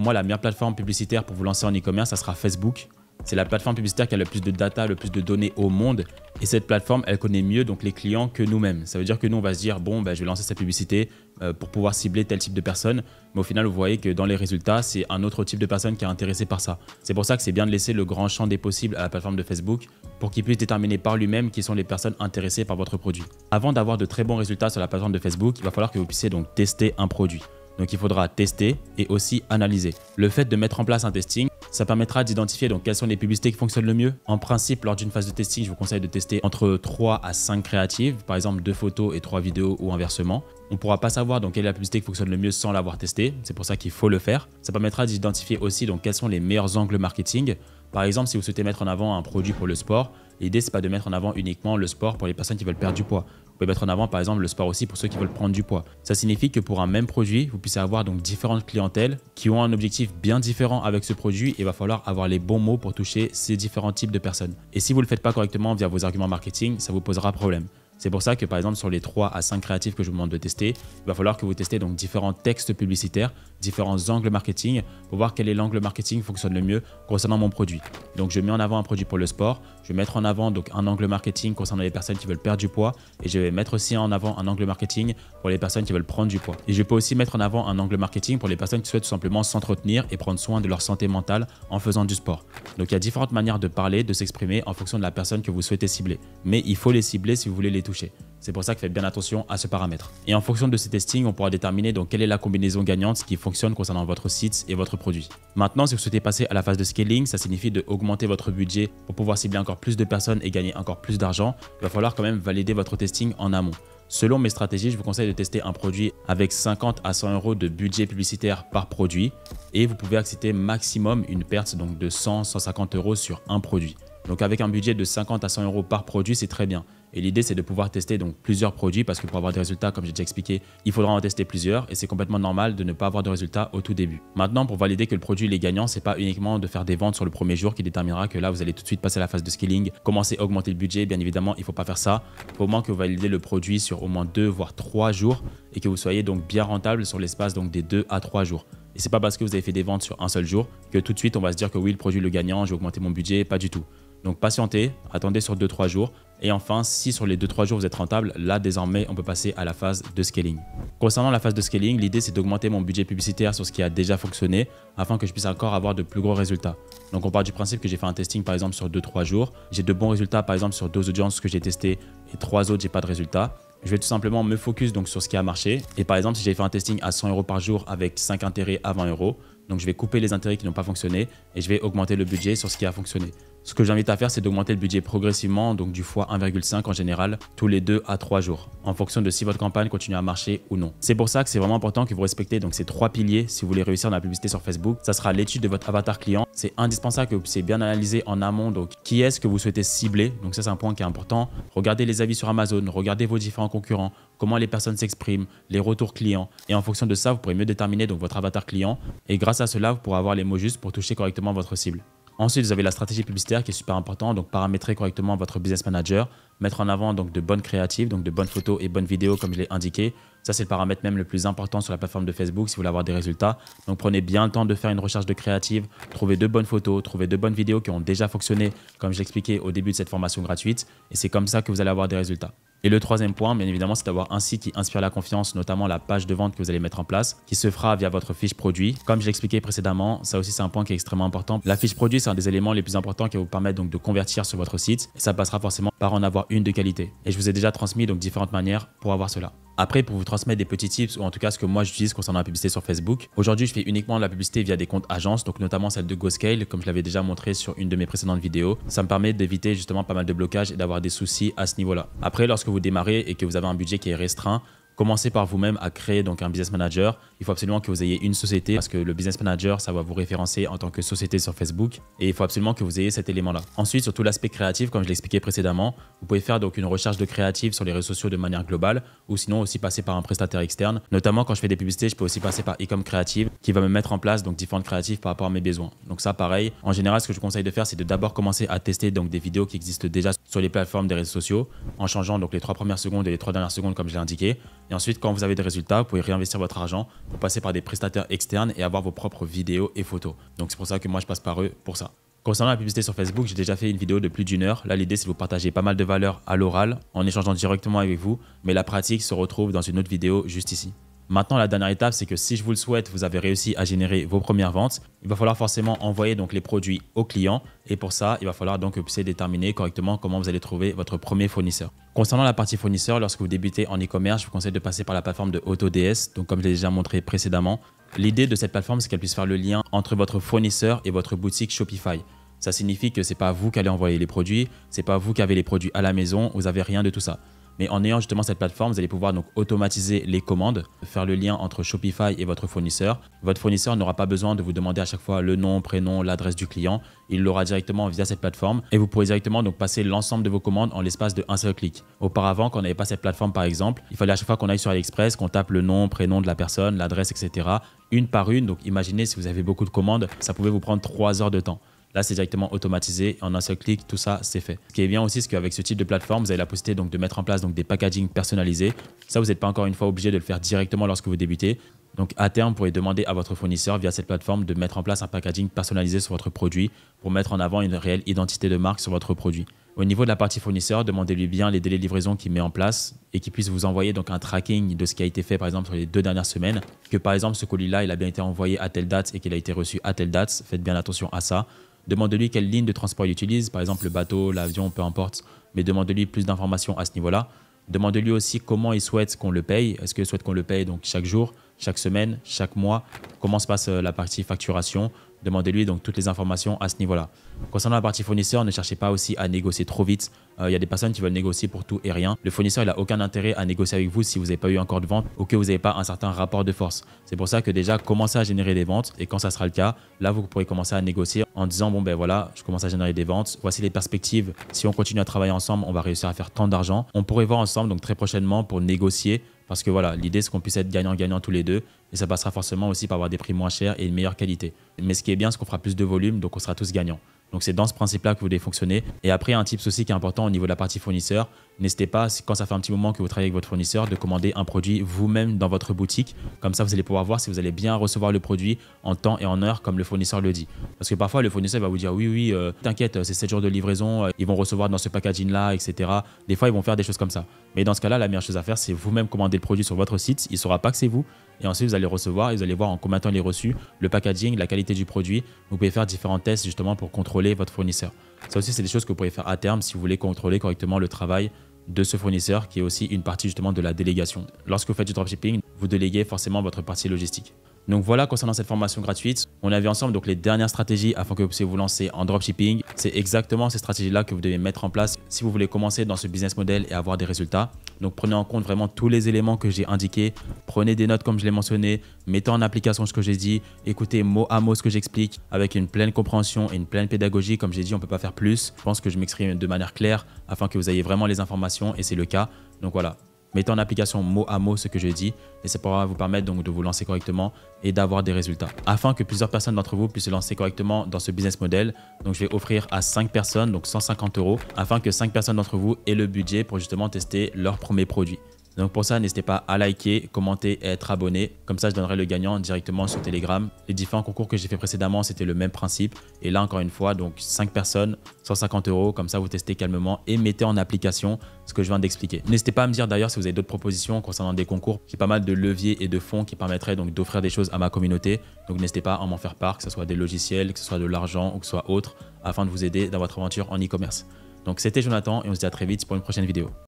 Speaker 1: moi, la meilleure plateforme publicitaire pour vous lancer en e-commerce, ça sera Facebook. C'est la plateforme publicitaire qui a le plus de data, le plus de données au monde. Et cette plateforme, elle connaît mieux donc les clients que nous-mêmes. Ça veut dire que nous, on va se dire, bon, je vais lancer cette publicité pour pouvoir cibler tel type de personne. Mais au final, vous voyez que dans les résultats, c'est un autre type de personne qui est intéressé par ça. C'est pour ça que c'est bien de laisser le grand champ des possibles à la plateforme de Facebook pour qu'il puisse déterminer par lui-même qui sont les personnes intéressées par votre produit. Avant d'avoir de très bons résultats sur la plateforme de Facebook, il va falloir que vous puissiez donc tester un produit. Donc il faudra tester et aussi analyser. Le fait de mettre en place un testing, ça permettra d'identifier donc quelles sont les publicités qui fonctionnent le mieux. En principe, lors d'une phase de testing, je vous conseille de tester entre 3 à 5 créatives, par exemple 2 photos et 3 vidéos ou inversement. On ne pourra pas savoir donc quelle est la publicité qui fonctionne le mieux sans l'avoir testé, c'est pour ça qu'il faut le faire. Ça permettra d'identifier aussi donc quels sont les meilleurs angles marketing. Par exemple, si vous souhaitez mettre en avant un produit pour le sport, l'idée c'est pas de mettre en avant uniquement le sport pour les personnes qui veulent perdre du poids. Vous pouvez mettre en avant par exemple le sport aussi pour ceux qui veulent prendre du poids. Ça signifie que pour un même produit, vous puissiez avoir donc différentes clientèles qui ont un objectif bien différent avec ce produit et il va falloir avoir les bons mots pour toucher ces différents types de personnes. Et si vous ne le faites pas correctement via vos arguments marketing, ça vous posera problème. C'est pour ça que par exemple sur les 3 à 5 créatifs que je vous demande de tester, il va falloir que vous testez donc différents textes publicitaires, différents angles marketing pour voir quel est l'angle marketing qui fonctionne le mieux concernant mon produit. Donc je mets en avant un produit pour le sport, je vais mettre en avant donc un angle marketing concernant les personnes qui veulent perdre du poids et je vais mettre aussi en avant un angle marketing pour les personnes qui veulent prendre du poids. Et je peux aussi mettre en avant un angle marketing pour les personnes qui souhaitent tout simplement s'entretenir et prendre soin de leur santé mentale en faisant du sport. Donc il y a différentes manières de parler, de s'exprimer en fonction de la personne que vous souhaitez cibler. Mais il faut les cibler si vous voulez les toucher. C'est pour ça que faites bien attention à ce paramètre. Et en fonction de ces testings, on pourra déterminer donc quelle est la combinaison gagnante qui fonctionne concernant votre site et votre produit. Maintenant, si vous souhaitez passer à la phase de scaling, ça signifie d'augmenter votre budget pour pouvoir cibler encore plus de personnes et gagner encore plus d'argent. Il va falloir quand même valider votre testing en amont. Selon mes stratégies, je vous conseille de tester un produit avec 50 à 100 euros de budget publicitaire par produit et vous pouvez accepter maximum une perte donc de 100-150 euros sur un produit. Donc avec un budget de 50 à 100 euros par produit, c'est très bien. Et l'idée, c'est de pouvoir tester donc plusieurs produits parce que pour avoir des résultats, comme j'ai déjà expliqué, il faudra en tester plusieurs et c'est complètement normal de ne pas avoir de résultats au tout début. Maintenant, pour valider que le produit est gagnant, c'est pas uniquement de faire des ventes sur le premier jour qui déterminera que là, vous allez tout de suite passer à la phase de scaling, commencer à augmenter le budget. Bien évidemment, il ne faut pas faire ça. Il faut au moins que vous validez le produit sur au moins 2 voire 3 jours et que vous soyez donc bien rentable sur l'espace donc des 2 à 3 jours. Et c'est pas parce que vous avez fait des ventes sur un seul jour que tout de suite, on va se dire que oui, le produit est le gagnant, je vais augmenter mon budget, pas du tout. Donc patientez, attendez sur 2-3 jours. Et enfin, si sur les 2-3 jours vous êtes rentable, là désormais on peut passer à la phase de scaling. Concernant la phase de scaling, l'idée c'est d'augmenter mon budget publicitaire sur ce qui a déjà fonctionné afin que je puisse encore avoir de plus gros résultats. Donc on part du principe que j'ai fait un testing par exemple sur 2-3 jours. J'ai de bons résultats par exemple sur 2 audiences que j'ai testées et 3 autres j'ai pas de résultats. Je vais tout simplement me focus donc sur ce qui a marché. Et par exemple, si j'ai fait un testing à 100 euros par jour avec 5 intérêts à 20 euros, donc je vais couper les intérêts qui n'ont pas fonctionné et je vais augmenter le budget sur ce qui a fonctionné. Ce que j'invite à faire, c'est d'augmenter le budget progressivement, donc du fois 1,5 en général, tous les 2 à 3 jours, en fonction de si votre campagne continue à marcher ou non. C'est pour ça que c'est vraiment important que vous respectez donc ces 3 piliers si vous voulez réussir dans la publicité sur Facebook. Ça sera l'étude de votre avatar client. C'est indispensable que vous puissiez bien analyser en amont donc qui est-ce que vous souhaitez cibler. Donc ça, c'est un point qui est important. Regardez les avis sur Amazon, regardez vos différents concurrents, comment les personnes s'expriment, les retours clients. Et en fonction de ça, vous pourrez mieux déterminer donc votre avatar client. Et grâce à cela, vous pourrez avoir les mots justes pour toucher correctement votre cible. Ensuite, vous avez la stratégie publicitaire qui est super importante, donc paramétrer correctement votre business manager, mettre en avant donc de bonnes créatives, donc de bonnes photos et bonnes vidéos comme je l'ai indiqué. Ça, c'est le paramètre même le plus important sur la plateforme de Facebook si vous voulez avoir des résultats. Donc, prenez bien le temps de faire une recherche de créative, trouvez de bonnes photos, trouvez de bonnes vidéos qui ont déjà fonctionné, comme je l'expliquais au début de cette formation gratuite. Et c'est comme ça que vous allez avoir des résultats. Et le troisième point, bien évidemment, c'est d'avoir un site qui inspire la confiance, notamment la page de vente que vous allez mettre en place, qui se fera via votre fiche produit. Comme je l'expliquais précédemment, ça aussi c'est un point qui est extrêmement important. La fiche produit, c'est un des éléments les plus importants qui va vous permettre donc de convertir sur votre site. Et ça passera forcément par en avoir une de qualité. Et je vous ai déjà transmis donc différentes manières pour avoir cela. Après, pour vous transmettre des petits tips, ou en tout cas ce que moi j'utilise concernant la publicité sur Facebook, aujourd'hui je fais uniquement de la publicité via des comptes agences, donc notamment celle de GoScale, comme je l'avais déjà montré sur une de mes précédentes vidéos. Ça me permet d'éviter justement pas mal de blocages et d'avoir des soucis à ce niveau-là. Après, lorsque vous démarrez et que vous avez un budget qui est restreint, commencez par vous-même à créer donc un business manager. Il faut absolument que vous ayez une société parce que le business manager, ça va vous référencer en tant que société sur Facebook et il faut absolument que vous ayez cet élément-là. Ensuite, sur tout l'aspect créatif, comme je l'expliquais précédemment, vous pouvez faire donc une recherche de créatif sur les réseaux sociaux de manière globale ou sinon aussi passer par un prestataire externe. Notamment quand je fais des publicités, je peux aussi passer par Ecom Creative qui va me mettre en place donc différentes créatives par rapport à mes besoins. Donc ça, pareil, en général, ce que je conseille de faire, c'est de d'abord commencer à tester donc des vidéos qui existent déjà sur les plateformes des réseaux sociaux en changeant donc les 3 premières secondes et les 3 dernières secondes comme je l'ai indiqué. Et ensuite, quand vous avez des résultats, vous pouvez réinvestir votre argent pour passer par des prestataires externes et avoir vos propres vidéos et photos. Donc c'est pour ça que moi je passe par eux pour ça. Concernant la publicité sur Facebook, j'ai déjà fait une vidéo de plus d'1 heure. Là, l'idée c'est de vous partager pas mal de valeur à l'oral en échangeant directement avec vous, mais la pratique se retrouve dans une autre vidéo juste ici. Maintenant, la dernière étape, c'est que si je vous le souhaite, vous avez réussi à générer vos premières ventes, il va falloir forcément envoyer donc les produits aux clients. Et pour ça, il va falloir donc que vous puissiez déterminer correctement comment vous allez trouver votre premier fournisseur. Concernant la partie fournisseur, lorsque vous débutez en e-commerce, je vous conseille de passer par la plateforme de AutoDS. Donc, comme je l'ai déjà montré précédemment, l'idée de cette plateforme, c'est qu'elle puisse faire le lien entre votre fournisseur et votre boutique Shopify. Ça signifie que ce n'est pas vous qui allez envoyer les produits, ce n'est pas vous qui avez les produits à la maison, vous n'avez rien de tout ça. Mais en ayant justement cette plateforme, vous allez pouvoir donc automatiser les commandes, faire le lien entre Shopify et votre fournisseur. Votre fournisseur n'aura pas besoin de vous demander à chaque fois le nom, prénom, l'adresse du client. Il l'aura directement via cette plateforme et vous pourrez directement donc passer l'ensemble de vos commandes en l'espace d'un seul clic. Auparavant, quand on n'avait pas cette plateforme par exemple, il fallait à chaque fois qu'on aille sur AliExpress, qu'on tape le nom, prénom de la personne, l'adresse, etc. une par une. Donc imaginez si vous avez beaucoup de commandes, ça pouvait vous prendre 3 heures de temps. Là, c'est directement automatisé. En un seul clic, tout ça, c'est fait. Ce qui est bien aussi, c'est qu'avec ce type de plateforme, vous avez la possibilité donc de mettre en place donc des packaging personnalisés. Ça, vous n'êtes pas encore une fois obligé de le faire directement lorsque vous débutez. Donc, à terme, vous pourrez demander à votre fournisseur via cette plateforme de mettre en place un packaging personnalisé sur votre produit pour mettre en avant une réelle identité de marque sur votre produit. Au niveau de la partie fournisseur, demandez-lui bien les délais de livraison qu'il met en place et qu'il puisse vous envoyer donc un tracking de ce qui a été fait par exemple sur les 2 dernières semaines. Que par exemple, ce colis-là, il a bien été envoyé à telle date et qu'il a été reçu à telle date. Faites bien attention à ça. Demandez-lui quelle ligne de transport il utilise, par exemple le bateau, l'avion, peu importe, mais demandez-lui plus d'informations à ce niveau-là. Demandez-lui aussi comment il souhaite qu'on le paye. Est-ce qu'il souhaite qu'on le paye donc chaque jour, chaque semaine, chaque mois? Comment se passe la partie facturation? Demandez-lui donc toutes les informations à ce niveau-là. Concernant la partie fournisseur, ne cherchez pas aussi à négocier trop vite. Il y a des personnes qui veulent négocier pour tout et rien. Le fournisseur, il n'a aucun intérêt à négocier avec vous si vous n'avez pas eu encore de vente ou que vous n'avez pas un certain rapport de force. C'est pour ça que déjà, commencez à générer des ventes et quand ça sera le cas, là, vous pourrez commencer à négocier en disant, bon ben voilà, je commence à générer des ventes. Voici les perspectives. Si on continue à travailler ensemble, on va réussir à faire tant d'argent. On pourrait voir ensemble donc très prochainement pour négocier. Parce que voilà, l'idée c'est qu'on puisse être gagnant-gagnant tous les deux et ça passera forcément aussi par avoir des prix moins chers et une meilleure qualité. Mais ce qui est bien, c'est qu'on fera plus de volume, donc on sera tous gagnants. Donc c'est dans ce principe-là que vous devez fonctionner. Et après, un tip aussi qui est important au niveau de la partie fournisseur, n'hésitez pas, quand ça fait un petit moment que vous travaillez avec votre fournisseur, de commander un produit vous-même dans votre boutique. Comme ça, vous allez pouvoir voir si vous allez bien recevoir le produit en temps et en heure comme le fournisseur le dit. Parce que parfois, le fournisseur va vous dire oui, t'inquiète, c'est 7 jours de livraison, ils vont recevoir dans ce packaging-là, etc. Des fois, ils vont faire des choses comme ça. Mais dans ce cas-là, la meilleure chose à faire, c'est vous-même commander le produit sur votre site. Il ne saura pas que c'est vous. Et ensuite, vous allez recevoir et vous allez voir en combien de temps il est reçu, le packaging, la qualité du produit. Vous pouvez faire différents tests justement pour contrôler votre fournisseur. Ça aussi, c'est des choses que vous pouvez faire à terme si vous voulez contrôler correctement le travail de ce fournisseur qui est aussi une partie justement de la délégation. Lorsque vous faites du dropshipping, vous déléguez forcément votre partie logistique. Donc voilà, concernant cette formation gratuite, on a vu ensemble donc les dernières stratégies afin que vous puissiez vous lancer en dropshipping. C'est exactement ces stratégies-là que vous devez mettre en place si vous voulez commencer dans ce business model et avoir des résultats. Donc prenez en compte vraiment tous les éléments que j'ai indiqués. Prenez des notes comme je l'ai mentionné, mettez en application ce que j'ai dit, écoutez mot à mot ce que j'explique avec une pleine compréhension et une pleine pédagogie. Comme j'ai dit, on ne peut pas faire plus. Je pense que je m'exprime de manière claire afin que vous ayez vraiment les informations et c'est le cas. Donc voilà. Mettez en application mot à mot ce que je dis et ça pourra vous permettre donc de vous lancer correctement et d'avoir des résultats. Afin que plusieurs personnes d'entre vous puissent se lancer correctement dans ce business model, donc je vais offrir à 5 personnes, donc 150 €, afin que 5 personnes d'entre vous aient le budget pour justement tester leur premier produit. Donc pour ça, n'hésitez pas à liker, commenter et être abonné. Comme ça, je donnerai le gagnant directement sur Telegram. Les différents concours que j'ai fait précédemment, c'était le même principe. Et là, encore une fois, donc 5 personnes, 150 €. Comme ça, vous testez calmement et mettez en application ce que je viens d'expliquer. N'hésitez pas à me dire d'ailleurs si vous avez d'autres propositions concernant des concours. J'ai pas mal de leviers et de fonds qui permettraient donc d'offrir des choses à ma communauté. Donc n'hésitez pas à m'en faire part, que ce soit des logiciels, que ce soit de l'argent ou que ce soit autre, afin de vous aider dans votre aventure en e-commerce. Donc c'était Jonathan et on se dit à très vite pour une prochaine vidéo.